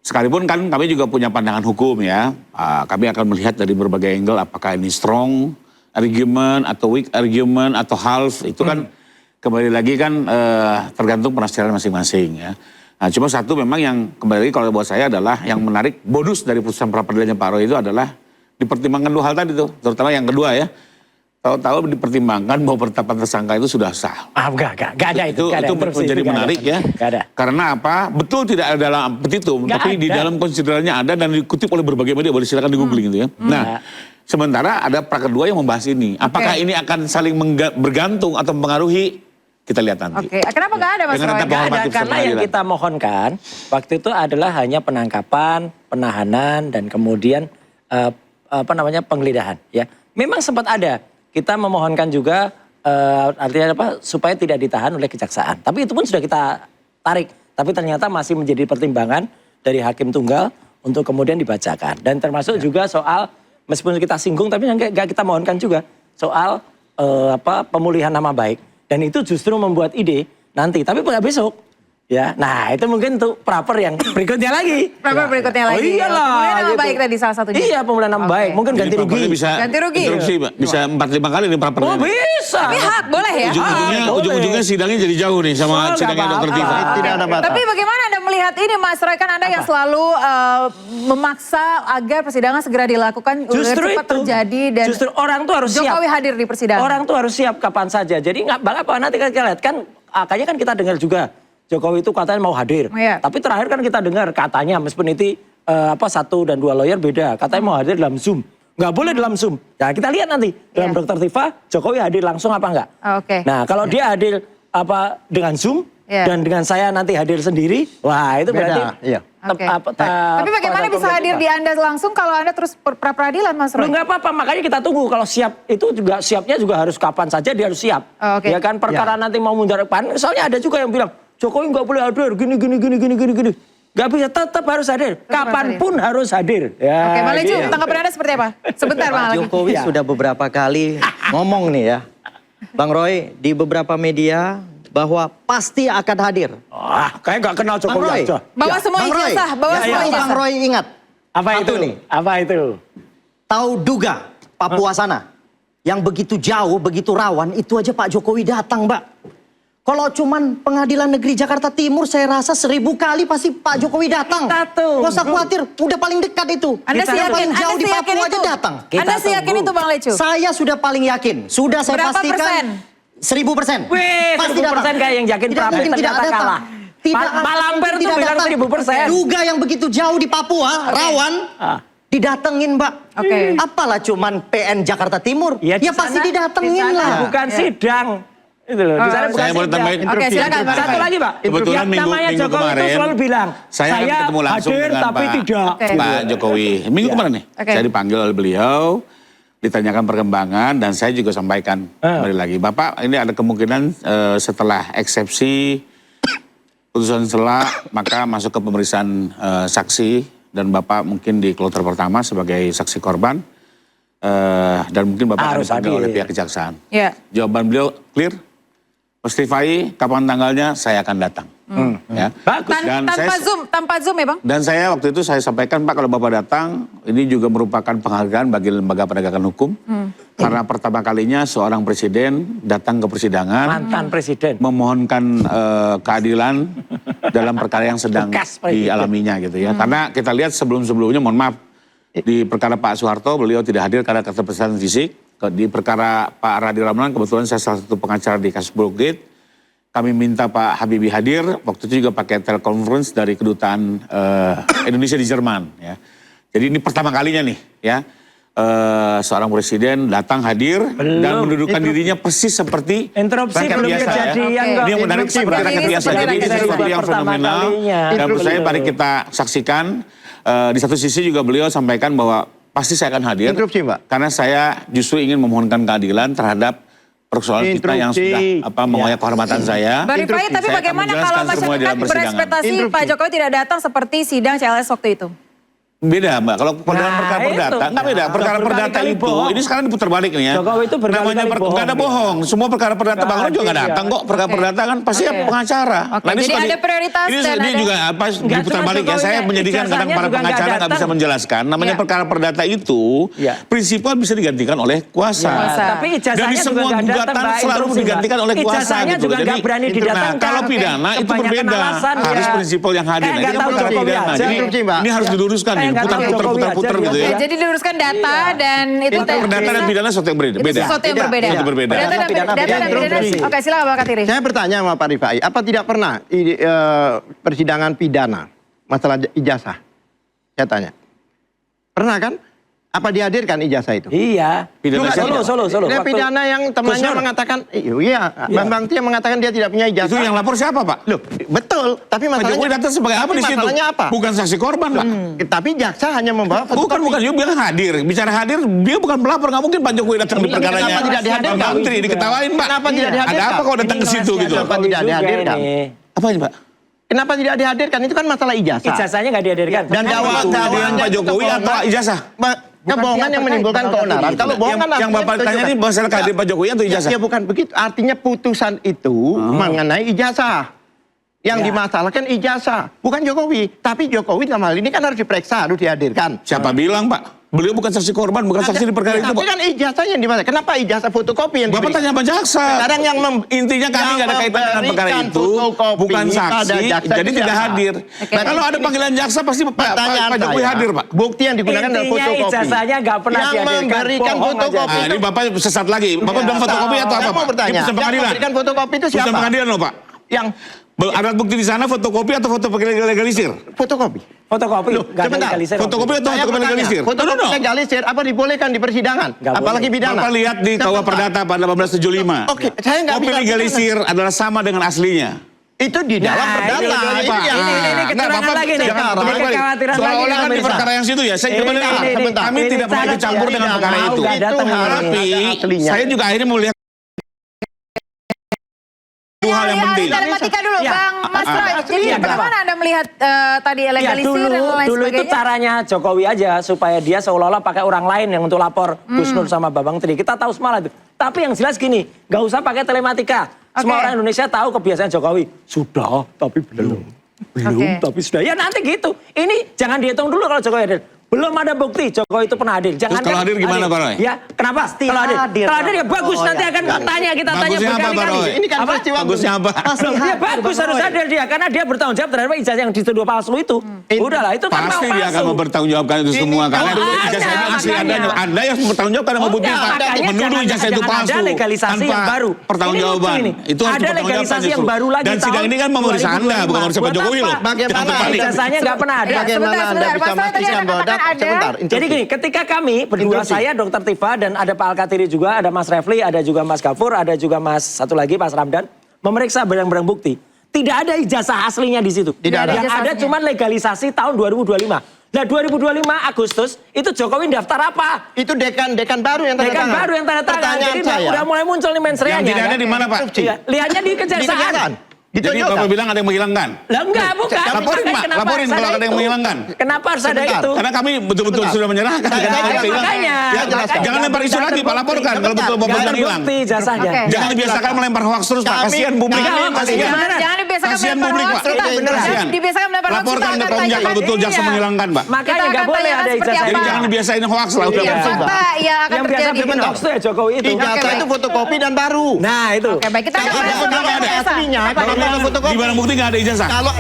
Sekalipun kan kami juga punya pandangan hukum ya, kami akan melihat dari berbagai angle apakah ini strong argument atau weak argument atau half, itu kan kembali lagi kan tergantung penafsiran masing-masing ya. Nah, cuma satu memang yang kembali lagi kalau buat saya adalah yang menarik bonus dari putusan pra-peradilannya Pak Roy itu adalah dipertimbangkan dua hal tadi tuh, terutama yang kedua ya. Tahu-tahu dipertimbangkan bahwa penetapan tersangka itu sudah sah. Enggak ada itu. Itu menjadi menarik ya. Karena apa? Betul tidak ada dalam petitum, tapi di dalam konsiderannya ada dan dikutip oleh berbagai media, boleh silakan di googling gitu ya. Nah, sementara ada pra kedua yang membahas ini. Apakah ini akan saling bergantung atau mempengaruhi? Kita lihat nanti. Kenapa nggak ada Mas Roy? Nggak ada, karena yang kita mohonkan waktu itu adalah hanya penangkapan, penahanan, dan kemudian penggeledahan. Ya, memang sempat ada. Kita memohonkan juga artinya apa supaya tidak ditahan oleh kejaksaan. Tapi itu pun sudah kita tarik. Tapi ternyata masih menjadi pertimbangan dari hakim tunggal untuk kemudian dibacakan. Dan termasuk juga soal meskipun kita singgung tapi nggak kita mohonkan juga soal pemulihan nama baik. Dan itu justru membuat ide nanti. Tapi nggak besok. Ya, nah itu mungkin tuh praper yang berikutnya lagi. Praper berikutnya lagi. Oh iyalah. Pemulihan nama gitu. baik tadi salah satunya. Iya, pemulihan nama baik. Mungkin ganti Jadi rugi. prapernya bisa Ganti rugi. interupsi, Mbak. Bisa 4-5 kali nih prapernya. Oh bisa. Tapi hak boleh ya? Ujung-ujungnya sidangnya jadi jauh nih sama Oh, sidangnya nggak Dr. Tifa. apa-apa. Tidak ada batas. Tapi bagaimana Anda melihat ini Mas Roy, kan Anda yang selalu memaksa agar persidangan segera dilakukan, Justru cepat itu. terjadi dan Justru orang tuh harus siap. Jokowi hadir di persidangan. Orang tuh harus siap kapan saja. Jadi nggak apa nanti kita lihat kan, kayaknya kan kita dengar juga Jokowi itu katanya mau hadir. Iya. Tapi terakhir kan kita dengar katanya meskipun itu 1 dan 2 lawyer beda, katanya mau hadir dalam Zoom. Nggak boleh dalam Zoom. Nah kita lihat nanti dalam Iya. Dr. Tifa, Jokowi hadir langsung apa enggak? Oke. Nah kalau dia hadir dengan Zoom Iya. dan dengan saya nanti hadir sendiri, wah itu berarti. Iya. Oke. Tapi bagaimana bisa hadir di Anda langsung kalau Anda terus pra-peradilan Mas Lu Roy? nggak apa-apa, makanya kita tunggu. Kalau siap itu juga siapnya juga harus kapan saja dia harus siap. Oh, oke. Ya kan perkara nanti mau mundur depan. Soalnya ada juga yang bilang Jokowi nggak boleh hadir gini. Nggak bisa, tetap harus hadir. Kapanpun harus hadir. Ya, Oke, Bang Lecu, gitu. tanggapan Anda seperti apa? Sebentar Bang Pak lagi. Jokowi sudah beberapa kali ngomong nih ya, Bang Roy, di beberapa media bahwa pasti akan hadir. Kayak nggak kenal Bang Jokowi Roy, aja. Bawa semua Bang Roy, ijazah, bawa semua Bang ijazah. Roy ingat, Apa Satu itu? nih. Apa itu? tahu duga Papua sana, yang begitu jauh, begitu rawan, itu aja Pak Jokowi datang, Mbak. Kalau cuman Pengadilan Negeri Jakarta Timur, saya rasa 1000 kali pasti Pak Jokowi datang. Nggak usah khawatir, udah paling dekat itu. Anda Kita sih yang yakin, paling jauh Anda di sih yakin Papua aja itu? datang. Anda sih yakin itu Bang Lecu? Saya sudah paling yakin. Sudah saya Berapa pastikan. persen? 1000%. Wih, 1000% kayak yang yakin Tidak Prabowo mungkin tidak ternyata datang. kalah. Tidak Pak Lampir tuh tidak bilang datang. 1000%. Duga yang begitu jauh di Papua, rawan, didatengin Mbak. Oke. Apalah cuman PN Jakarta Timur. Ya, di pasti sana- didatengin di sana lah. Bukan sidang. Itu loh, di sana bukan Saya boleh sidang. tambahin. Oke, silakan Bang Satu Roy. lagi Pak. Kebetulan Yang minggu namanya Jokowi itu kemarin, selalu bilang, saya ketemu langsung hadir dengan tapi Pak- tidak. Oke. Pak Jokowi. Minggu kemarin nih, Oke. saya dipanggil oleh beliau, ditanyakan perkembangan dan saya juga sampaikan kembali lagi. Bapak, ini ada kemungkinan setelah eksepsi putusan sela maka masuk ke pemeriksaan saksi dan Bapak mungkin di kloter pertama sebagai saksi korban dan mungkin Bapak akan Harus dipanggil hadir. oleh pihak kejaksaan. Ya. Jawaban beliau clear. Mas Tifai, kapan tanggalnya saya akan datang. Ya. Bagus. Tanpa Zoom ya Bang? Dan saya waktu itu saya sampaikan, Pak, kalau Bapak datang, ini juga merupakan penghargaan bagi lembaga penegakan hukum. Karena pertama kalinya seorang presiden datang ke persidangan. Mantan presiden. Memohonkan keadilan dalam perkara yang sedang Bekas presiden. dialaminya gitu ya. Karena kita lihat sebelum-sebelumnya, mohon maaf, di perkara Pak Soeharto beliau tidak hadir karena keterbatasan fisik. Di perkara Pak Radi Ramlan, kebetulan saya salah satu pengacara di kasus Brookgate. Kami minta Pak Habibie hadir, waktu itu juga pakai telekonferensi dari kedutaan Indonesia di Jerman. Ya. Jadi ini pertama kalinya nih ya, seorang presiden datang hadir dan mendudukan dirinya persis seperti Interupsi rakyat belum biasa ya. kejadian kok. Ini yang menarik Interupsi seperti baru rakyat ini biasa. seperti Jadi ini rakyat sesuatu biasa yang pertama fenomenal. kalinya. Dan menurut saya mari kita saksikan. Di satu sisi juga beliau sampaikan bahwa pasti saya akan hadir. Interupsi, Mbak. Karena saya justru ingin memohonkan keadilan terhadap persoalan kita yang sudah mengoyak kehormatan saya. Bang Rifai, tapi Saya akan bagaimana kalau menjelaskan semua di dalam masyarakat persidangan. berekspektasi Pak Jokowi tidak datang seperti sidang CLS waktu itu? Beda Mbak, kalau dalam perkara itu. perdata, nggak beda. Perkara perdata Berkali-kali itu, bohong. ini sekarang diputar balik nih ya. Jokowi itu berkali-kali Namanya bohong. nggak ada bohong. Semua perkara perdata Nggak Bang Ron juga nggak ada, datang iya. kok. Perkara perdata kan pasti ya pengacara. Oke, jadi suka ada prioritas ini, dan ini ada- juga Nggak diputar cuma balik ya. Jokowi, Saya menjadikan kadang ijazahnya para juga nggak pengacara nggak bisa datang. menjelaskan. Namanya Iya. perkara perdata itu, Iya. prinsipal bisa digantikan oleh kuasa. Tapi Dan ijazahnya di juga semua nggak datang, gugatan Mbak, selalu interupsi, Mbak. digantikan oleh kuasa Ijazahnya gitu. juga nggak berani didatangkan. Kalau pidana itu Kebanyakan berbeda. alasan, Harus ya. prinsipal yang hadir. Kayak Nah, nggak ini kan tahu perkara Jokowi pidana. aja. Jadi Interupsi, Mbak. ini harus diluruskan Kayak nih. nggak tahu Jokowi Putar-putar aja, gitu dia. ya. Oke, jadi diluruskan data dan itu Perdata dan pidana sesuatu yang berbeda. itu sesuatu yang berbeda. Itu berbeda. Data dan Pidana pidana. beda. Oke, silakan Pak Katiri. Saya bertanya sama Pak Rifai, apa tidak pernah persidangan pidana masalah ijazah? Saya tanya. Pernah kan? Apa dihadirkan ijazah itu? Iya. Pidana Juga Solo. Nah, Waktu- pidana yang temannya Kusnur. mengatakan, iya, Bambang Tia mengatakan dia tidak punya ijazah. Itu yang lapor siapa, Pak? Loh, betul. Tapi Pak Jokowi masalahnya datang sebagai apa di situ? Masalahnya apa? Bukan saksi korban, Pak. Tapi jaksa hanya membawa Bukan, dia bilang hadir. Bicara hadir, dia bukan pelapor. Nggak mungkin Pak Jokowi datang di perkaranya. kenapa tidak dihadirkan? Pak Menteri diketawain, Pak. Kenapa tidak dihadirkan? Ada apa kok datang ke situ gitu? Kenapa tidak dihadirkan? Apa ini, Pak? Kenapa tidak dihadirkan? Itu kan masalah ijazah. Ijazahnya nggak dihadirkan. Dan Kehadiran Pak Jokowi atau ijazah? Kebohongan yang menimbulkan keonaran. Kalau bohong kan Yang Bapak tanya ini masalah kehadiran Pak Jokowi atau ijazah? Ya bukan begitu. Artinya putusan itu mengenai ijazah. Yang dimasalahkan ijazah, bukan Jokowi. Tapi Jokowi dalam hal ini kan harus diperiksa, harus dihadirkan. Siapa bilang, Pak? Beliau bukan saksi korban, bukan saksi di perkara itu, Tapi Pak. kan ijazahnya di mana? Kenapa ijazah fotokopi yang Bapak tanya sama jaksa. Sekarang yang Intinya kami nggak ada kaitan dengan perkara itu, bukan saksi, jadi tidak hadir. Kalau ada panggilan jaksa pasti Pak Jokowi hadir, Pak. Bukti yang digunakan adalah Intinya fotokopi. ijazahnya nggak pernah yang dihadirkan. memberikan Bohong aja. fotokopi. Nah, ini Bapak sesat lagi. Bapak bilang fotokopi atau apa, Saya Pak? mau bertanya, Ini putusan yang pengadilan. memberikan fotokopi itu Putusan siapa? pengadilan loh, Pak. Yang Alat bukti di sana fotokopi atau foto legalisir? fotokopi. Fotokopi, nggak ada Sebentar. legalisir. Fotokopi atau Saya fotokopi bertanya, legalisir? fotokopi legalisir apa dibolehkan di persidangan? Nggak Apalagi boleh. pidana. Bapak lihat di KUH Perdata pada 1875. Oke, saya nggak Kopi bilang legalisir adalah sama dengan aslinya. itu di dalam Nah, perdata. ini, Itu yang ini kecurangan lagi nih. Jangan, Ini Bapak. kekhawatiran lagi. Seolah-olah kan di Pemirsa. perkara yang situ ya. Saya kembali Sebentar, lagi. sebentar. Kami Ini tidak pernah cara dicampur dengan tidak perkara mau, itu. nggak datang itu harus Tapi ada aslinya. saya juga akhirnya mau lihat itu hal yang penting. Telematika dulu, Ya. Bang Mas Roy. Jadi Iya, bagaimana Anda melihat tadi Ya, legalisir dulu, dan lain dulu itu sebagainya? caranya Jokowi aja supaya dia seolah-olah pakai orang lain yang untuk lapor Gus Nur sama Bambang Tri. Kita tahu semua itu. Tapi yang jelas gini, nggak usah pakai telematika. Semua Oke. orang Indonesia tahu kebiasaan Jokowi. Sudah, tapi belum. Belum, Oke. tapi sudah. Ya nanti gitu. Ini jangan dihitung dulu kalau Jokowi hadir. Belum ada bukti Jokowi itu pernah hadir. Jangan Terus kalau hadir gimana, Pak Roy? Ya, kenapa? Kalau hadir ya bagus. Nanti akan kita tanya Bagusnya apa, Pak berkali-kali. Roy? Ini kan Apa? peristiwa Bagusnya apa? Dia bagus harus hadir dia karena dia bertanggung jawab terhadap ijazah yang dituduh palsu itu. Udahlah, itu kan Pasti memang dia akan palsu. mempertanggungjawabkan itu semua. Karena kalau ada, ijazah itu asli makanya. Anda yang mempertanggungjawabkan yang membuktikan. Makanya Menuduh ijazah itu jangan palsu. ada legalisasi tanpa yang baru. pertanggungjawaban. Ini Itu harus ada dipertanggungjawabkan legalisasi yang justru. baru lagi Dan sidang ini kan memeriksa Anda, bukan memeriksa Pak Jokowi loh. Bagaimana Ijazahnya nggak pernah ada. Bagaimana Sebentar, Anda bisa Pak Roy tadi memastikan Anda bahwa katakan ada. sebentar, Jadi gini, ketika kami berdua, Interupsi. saya Dr. Tifa dan ada Pak Alkatiri juga, ada Mas Refli, ada juga Mas Gafur, ada juga Mas satu lagi Mas Ramdan, memeriksa barang-barang bukti. Tidak ada ijazah aslinya di situ. Tidak ada. Yang ada cuma legalisasi tahun 2025. Nah 2025 Agustus itu Jokowi daftar apa? Itu dekan baru yang tanda Dekan tangan. baru yang tanda tangan. Pertanyaan Jadi saya. udah mulai muncul nih mensreanya. Yang tidak ada kan? di mana, Pak? Iya, lihatnya di Di kejaksaan. kejaksaan. Jadi Ditunjukkan. Bapak bilang ada yang menghilangkan. Lah enggak, bukan. Laporin, Makanya Pak. kenapa Laporin harus kalau ada yang itu? menghilangkan. Kenapa harus ada Sebentar. itu? Karena kami betul-betul Sebentar. sudah menyerahkan. Saya Karena jelaskan. hilang. Makanya. Saya jelaskan. Jangan lempar isu lagi, Pak. Laporkan kalau betul Sebentar. Bapak Nggak bilang hilang. terbukti jasanya. Oke. Jangan dibiasakan melempar hoax terus, Pak. Kami- Kasihan publik. kami- Kasihan. Jangan dibiasakan Kasihan melempar publik, hoax, Pak. kita beneran. Kasihan. Jangan dibiasakan melempar hoax, Laporkan kita ke akan Pemjak kalau tanyakan. betul jaksa Iya. menghilangkan, Pak. Makanya Kita nggak akan boleh tanyakan ada seperti ijazah. Jadi apa. jangan dibiasain hoax lah. Udah Iya, betul, Pak. apa yang akan Yang biasa terjadi? bikin hoax itu ya Jokowi itu. Ijazah itu fotokopi dan baru. Nah itu. Oke, baik, kita akan Kalau bahas ada soal ada ijazah. aslinya, Apa kalau nih? ada fotokopi. Di barang bukti nggak ada ijazah. Kalau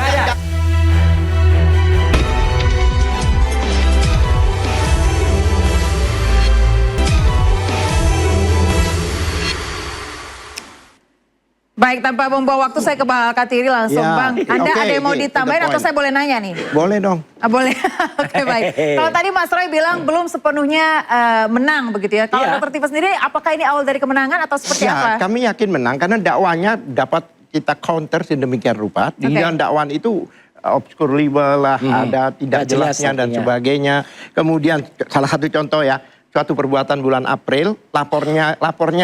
Baik, tanpa membuang waktu saya ke Bang Alkatiri langsung. Ya, Bang, Anda oke, ada yang mau oke, ditambahin to the atau point. saya boleh nanya nih? boleh dong. Ah, boleh. Oke, baik. Kalau tadi Mas Roy bilang belum sepenuhnya menang begitu ya. Kalau Iya. Dr. Tifa sendiri, apakah ini awal dari kemenangan atau seperti apa? Ya, kami yakin menang karena dakwanya dapat kita counter sedemikian rupa. Di Oke. dalam dakwaan itu obscure lah, ada tidak Nggak jelas jelasnya dan artinya. sebagainya. Kemudian salah satu contoh ya, suatu perbuatan bulan April, lapornya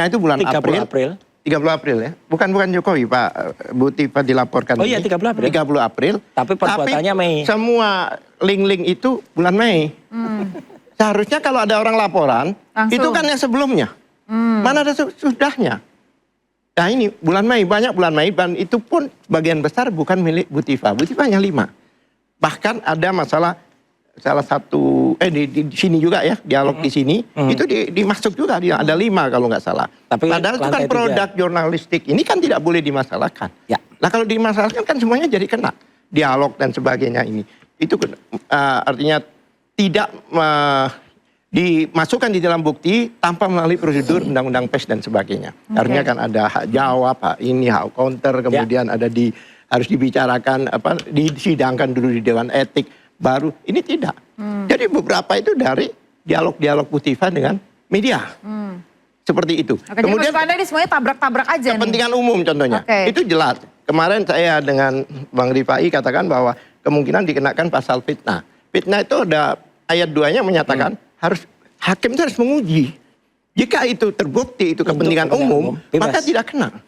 itu bulan 30 April. 30 April ya. Bukan Jokowi, Pak Bu Tifa dilaporkan. Oh iya, ini. 30 April. 30 April. Tapi perbuatannya Mei. Semua link-link itu bulan Mei. Seharusnya kalau ada orang laporan, Langsung. itu kan yang sebelumnya. Mana ada sudahnya. Nah ini bulan Mei, banyak bulan Mei, dan itu pun sebagian besar bukan milik Bu Tifa. Bu Tifa hanya 5. Bahkan ada masalah salah satu, di sini juga ya, dialog di sini, itu dimasuk juga, ada 5 kalau nggak salah. Tapi Padahal itu kan lantai 3. produk jurnalistik, ini kan tidak boleh dimasalahkan. Ya. Nah kalau dimasalahkan kan semuanya jadi kena. Dialog dan sebagainya ini. Itu artinya tidak dimasukkan di dalam bukti tanpa melalui prosedur undang-undang pers dan sebagainya. Artinya kan ada hak jawab, hak ini, hak counter, kemudian ada harus dibicarakan, disidangkan dulu di Dewan Etik, baru ini tidak. Jadi beberapa itu dari dialog-dialog Bu Tifa dengan media. Seperti itu. Oke, kemudian Anda ini semuanya tabrak-tabrak aja kepentingan umum contohnya. Oke. Itu jelas. Kemarin saya dengan Bang Rifai katakan bahwa kemungkinan dikenakan pasal fitnah. Fitnah itu ada ayat 2-nya menyatakan hakim itu harus menguji. Jika itu terbukti itu kepentingan umum, bebas. maka tidak kena.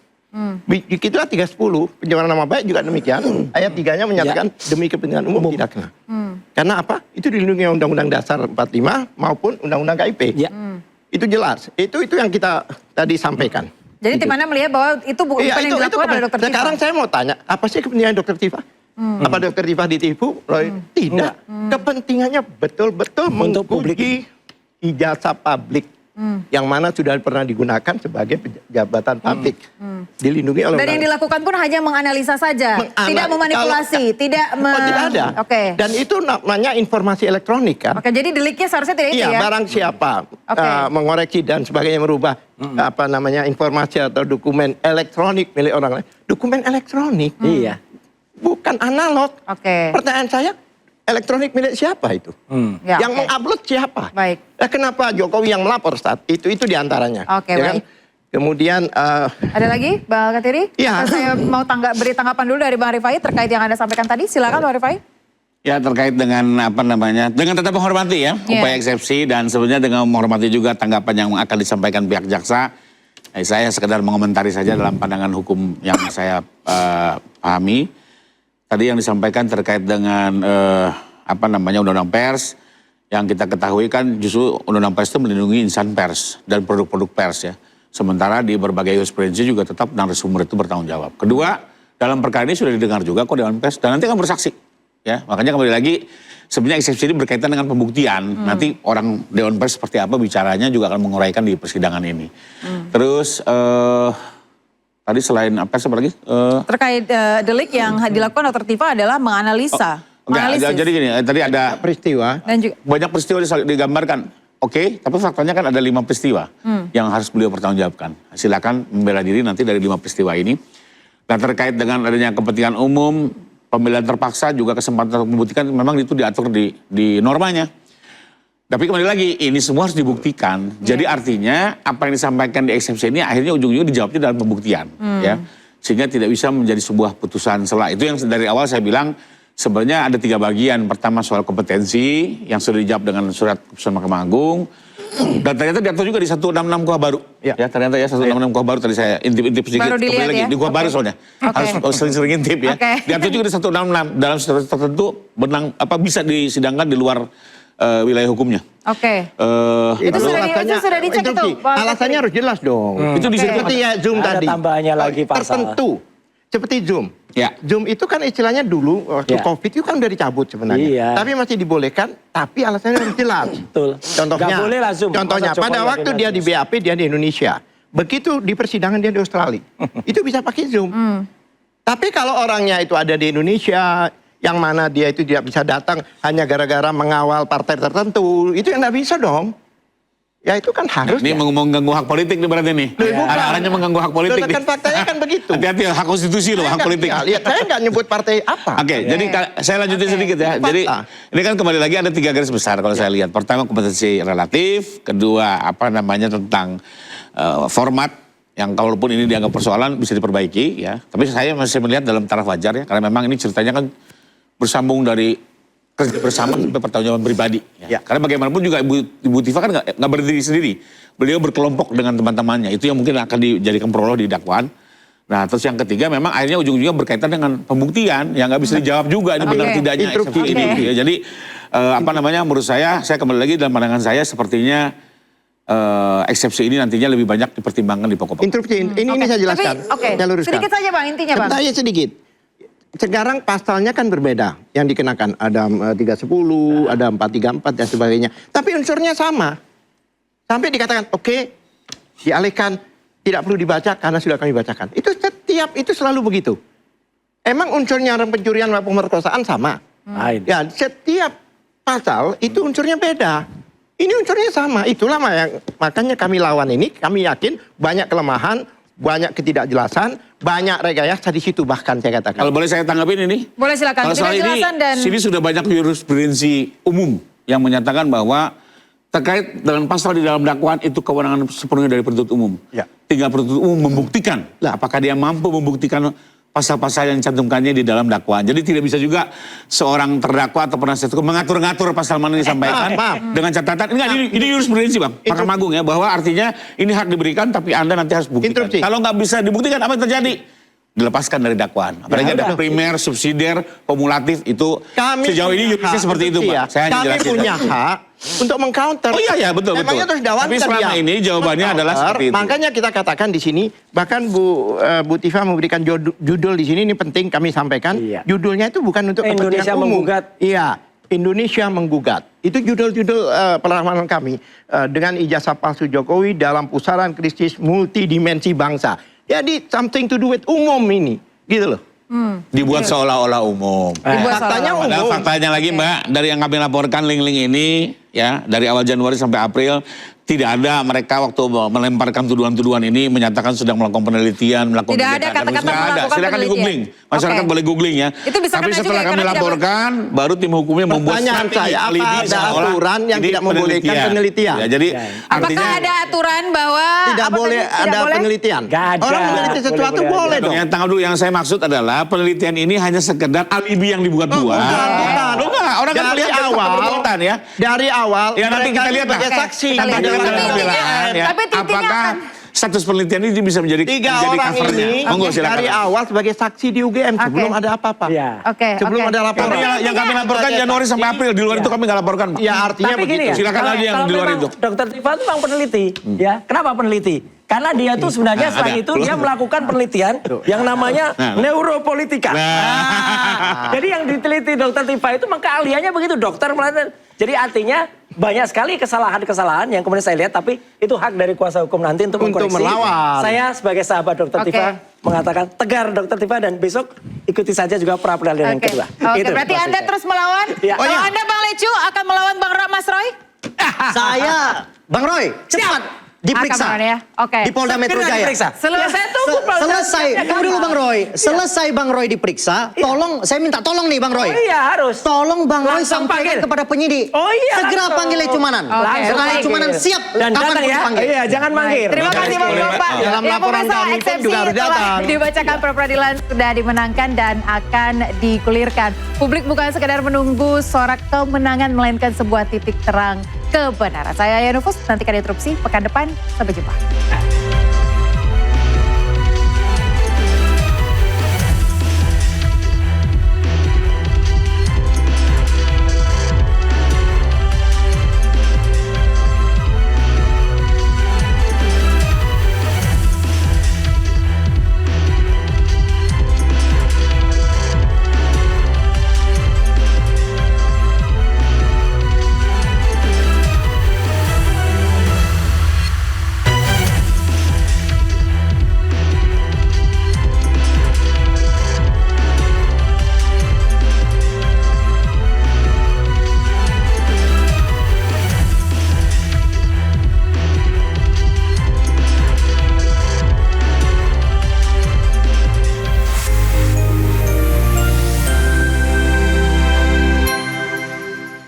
Begitulah 310 pencemaran nama baik juga demikian. Ayat 3-nya menyatakan demi kepentingan umum tidak kena. Karena apa? Itu dilindungi Undang-Undang Dasar 45 maupun Undang-Undang KIP. Ya. Itu jelas. Itu yang kita tadi sampaikan. Jadi tim Anda melihat bahwa itu bukan yang dilakukan oleh Dr. Tifa? Sekarang saya mau tanya, apa sih kepentingan Dr. Tifa? Apa Dr. Tifa ditipu? Tidak. Kepentingannya betul-betul menguji ijazah publik. Yang mana sudah pernah digunakan sebagai jabatan publik. Dilindungi oleh Dan yang dilakukan pun hanya menganalisa saja, tidak memanipulasi, tidak ada. Oke. Dan itu namanya informasi elektronik kan. Oke, jadi deliknya seharusnya tidak itu Iya, ya? barang siapa mengoreksi dan sebagainya, merubah apa namanya informasi atau dokumen elektronik milik orang lain. Dokumen elektronik. Iya. Bukan analog. Oke. Pertanyaan saya, elektronik milik siapa itu? Ya, yang mengupload siapa? Baik. Kenapa Jokowi yang melapor saat itu diantaranya. Oke, ya kan? baik. Kemudian Ada lagi, Bang Katiri? Iya. Saya mau beri tanggapan dulu dari Bang Rifai terkait yang Anda sampaikan tadi. Silakan Bang Rifai. Ya, terkait dengan dengan tetap menghormati ya upaya eksepsi, dan sebenarnya dengan menghormati juga tanggapan yang akan disampaikan pihak jaksa. Saya sekedar mengomentari saja dalam pandangan hukum yang saya pahami. Tadi yang disampaikan terkait dengan undang-undang pers, yang kita ketahui kan justru undang-undang pers itu melindungi insan pers dan produk-produk pers ya. Sementara di berbagai jurisprudensi juga tetap narasumber itu bertanggung jawab. Kedua, dalam perkara ini sudah didengar juga kok Dewan Pers dan nanti akan bersaksi. Ya, makanya kembali lagi sebenarnya eksepsi ini berkaitan dengan pembuktian. Nanti orang Dewan Pers seperti apa bicaranya juga akan menguraikan di persidangan ini. Terus tadi selain apa lagi? Terkait delik yang dilakukan Dr. Tifa adalah menganalisa. Enggak, jadi gini, tadi ada peristiwa. Dan juga, banyak peristiwa digambarkan. Oke, tapi faktanya kan ada 5 peristiwa yang harus beliau pertanggungjawabkan. Silakan membela diri nanti dari 5 peristiwa ini. Dan terkait dengan adanya kepentingan umum, pembelaan terpaksa juga kesempatan untuk membuktikan, memang itu diatur di normanya. Tapi kembali lagi, ini semua harus dibuktikan. Jadi artinya apa yang disampaikan di eksepsi ini akhirnya ujung-ujungnya dijawabnya dalam pembuktian. Ya, sehingga tidak bisa menjadi sebuah putusan sela. Itu yang dari awal saya bilang, sebenarnya ada 3 bagian. Pertama soal kompetensi yang sudah dijawab dengan surat keputusan Mahkamah Agung. Dan ternyata diatur juga di 166 KUH baru. Ya, ternyata ya 166 KUH baru tadi saya intip-intip sedikit. Kembali lagi di KUH baru soalnya. Harus sering-sering intip ya. Diatur juga di 166 dalam situasi tertentu bisa disidangkan di luar wilayah hukumnya. itu sudah dicek itu. Alasannya harus jelas dong. Itu seperti ya Zoom ada tadi. Tambahannya lagi pasal. Tertentu. Seperti Zoom. Ya. Zoom itu kan istilahnya dulu waktu COVID itu kan udah dicabut sebenarnya. Iya. Tapi masih dibolehkan, tapi alasannya harus jelas. Betul. Contohnya, Nggak boleh lah Zoom. contohnya Masa pada Jokowi waktu yakin dia aja. di BAP, dia di Indonesia. Begitu di persidangan dia di Australia. Itu bisa pakai Zoom. Tapi kalau orangnya itu ada di Indonesia, yang mana dia itu tidak bisa datang hanya gara-gara mengawal partai tertentu, itu yang nggak bisa dong. Ya itu kan harus. Ini mengganggu hak politik nih berarti nih. Arah-arahnya mengganggu hak politik. Kan faktanya kan begitu. Hati-hati hak konstitusi loh, hak politik. Lihat, saya nggak nyebut partai apa. Oke, jadi saya lanjutin sedikit ya. Jadi ini kan kembali lagi ada 3 garis besar kalau saya lihat. Pertama kompetensi relatif, kedua tentang format yang kalaupun ini dianggap persoalan bisa diperbaiki ya. Tapi saya masih melihat dalam taraf wajar ya, karena memang ini ceritanya kan bersambung dari kerja bersama sampai pertanggungjawaban pribadi. Ya. Karena bagaimanapun juga Ibu Tifa kan nggak berdiri sendiri. Beliau berkelompok dengan teman-temannya. Itu yang mungkin akan dijadikan prolog di dakwaan. Nah terus yang ketiga memang akhirnya ujung-ujungnya berkaitan dengan pembuktian yang nggak bisa dijawab juga ini benar tidaknya eksepsi ini. Ya. Jadi menurut saya kembali lagi dalam pandangan saya sepertinya eksepsi ini nantinya lebih banyak dipertimbangkan di pokok-pokok. Interupsi, ini saya jelaskan. Saya luruskan. Sedikit saja Bang, intinya Bang. Saya sedikit. Sekarang pasalnya kan berbeda yang dikenakan. Ada 310, ada 434 dan sebagainya. Tapi unsurnya sama. Sampai dikatakan, oke, dialihkan, tidak perlu dibaca karena sudah kami bacakan. Itu selalu begitu. Emang unsurnya orang pencurian maupun pemerkosaan sama? Ya, setiap pasal itu unsurnya beda. Ini unsurnya sama. Itulah makanya kami lawan ini, kami yakin banyak kelemahan, banyak ketidakjelasan, banyak rekayasa di situ bahkan saya katakan. Kalau boleh saya tanggapin ini? Boleh silakan. Kalau soal ini, sini sudah banyak jurisprudensi umum yang menyatakan bahwa terkait dengan pasal di dalam dakwaan itu kewenangan sepenuhnya dari penuntut umum. Ya. Tinggal penuntut umum membuktikan apakah dia mampu membuktikan pasal-pasal yang dicantumkannya di dalam dakwaan. Jadi tidak bisa juga seorang terdakwa atau penasihat hukum mengatur-ngatur pasal mana yang disampaikan dengan catatan. Ini jurisprudensi Bang, Mahkamah Agung ya, bahwa artinya ini hak diberikan tapi Anda nanti harus buktikan. Kalau nggak bisa dibuktikan apa yang terjadi? dilepaskan dari dakwaan. Apalagi ada primer, subsidiar, kumulatif itu sejauh ini judisnya seperti itu, Pak. Saya hanya Kami jelasin. punya hak untuk mengcounter. Oh iya, betul. Emangnya terus dakwaan Tapi selama ini jawabannya adalah seperti itu. Makanya kita katakan di sini, bahkan Bu Tifa memberikan judul di sini, ini penting kami sampaikan. Judulnya itu bukan untuk Indonesia kepentingan umum. menggugat. Iya, Indonesia menggugat. Itu judul-judul perlawanan kami dengan ijazah palsu Jokowi dalam pusaran krisis multidimensi bangsa. Jadi something to do with umum ini, gitu loh. Dibuat seolah-olah umum. Faktanya umum. Padahal faktanya lagi, Mbak, dari yang kami laporkan link-link ini, ya, dari awal Januari sampai April, tidak ada mereka waktu melemparkan tuduhan-tuduhan ini menyatakan sedang melakukan penelitian, melakukan Tidak ada kegiatan. kata-kata Tidak ada. melakukan Silakan di googling. Masyarakat boleh googling ya. Itu bisa Tapi kena setelah juga kami karena tidak laporkan, baru tim hukumnya membuat Pertanyaan strategi saya, apa alibi ada seolah aturan yang ini tidak membolehkan penelitian? Ya, jadi Apakah artinya ada aturan bahwa Tidak apa boleh tadi? Tidak ada boleh? penelitian. Nggak ada. Orang meneliti sesuatu boleh dong. yang tanggal dulu yang saya maksud adalah penelitian ini hanya sekedar alibi yang dibuat-buat. bukan. Loh, enggak, orang kan Dari melihat awal, perbuatan ya. Dari awal, Ya nanti mereka kita lihat lah. sebagai saksi. Kita lihat. Ada Tapi dalam intinya- pembelaan, ya. tapi intinya Apakah akan- status penelitian ini bisa menjadi Tiga menjadi orang covernya? ini Monggo silakan. dari awal sebagai saksi di UGM sebelum ada apa-apa. Iya. Oke, Sebelum oke. ada laporan. Tapi yang kami laporkan Januari sampai April, di luar itu kami nggak laporkan. Pak. Ya artinya Tapi gini begitu. ya, Silakan kalau- aja yang kalau di luar memang itu. Dokter Tifa itu memang peneliti, ya. Kenapa peneliti? Karena dia tuh sebenarnya Nah, selain ada. itu dia melakukan penelitian yang namanya Nah. neuropolitika. Jadi yang diteliti Dokter Tifa itu memang keahliannya begitu, dokter penelitian. Jadi artinya banyak sekali kesalahan-kesalahan yang kemudian saya lihat, tapi itu hak dari kuasa hukum nanti untuk mengkoreksi. melawan. Saya sebagai sahabat Dokter Oke. Tifa mengatakan tegar Dokter Tifa, dan besok ikuti saja juga pra peradilan yang Oke. kedua. Oke, Itu berarti maksud Anda saya. terus melawan? Ya. Kalau Anda Bang Lecu akan melawan Bang Mas Roy? Saya, Bang Roy, cepat diperiksa. Akan melawan ya? Oke. Di Polda Metro Segera Jaya. diperiksa. Selesai. Ya, saya tunggu Selesai, tunggu dulu Bang Roy. Selesai Bang Roy diperiksa, tolong, saya minta tolong nih Bang Roy. Oh iya, harus. Tolong Bang Roy Langsung sampaikan panggil. kepada penyidik. Oh iya, Segera langsung. panggil Lecumanan. Langsung Karena panggil. Lecumanan siap Dan kapan datang pun ya. dipanggil. Iya, jangan mangkir. Terima kasih Bang boleh, Bapak. Pak. Dalam laporan pemirsa, kami pun eksepsi juga harus telah datang. dibacakan pra peradilan sudah dimenangkan dan akan digulirkan. Publik bukan sekedar menunggu sorak kemenangan, melainkan sebuah titik terang kebenaran. Saya Yanufus, nantikan interupsi pekan depan. Sampai jumpa.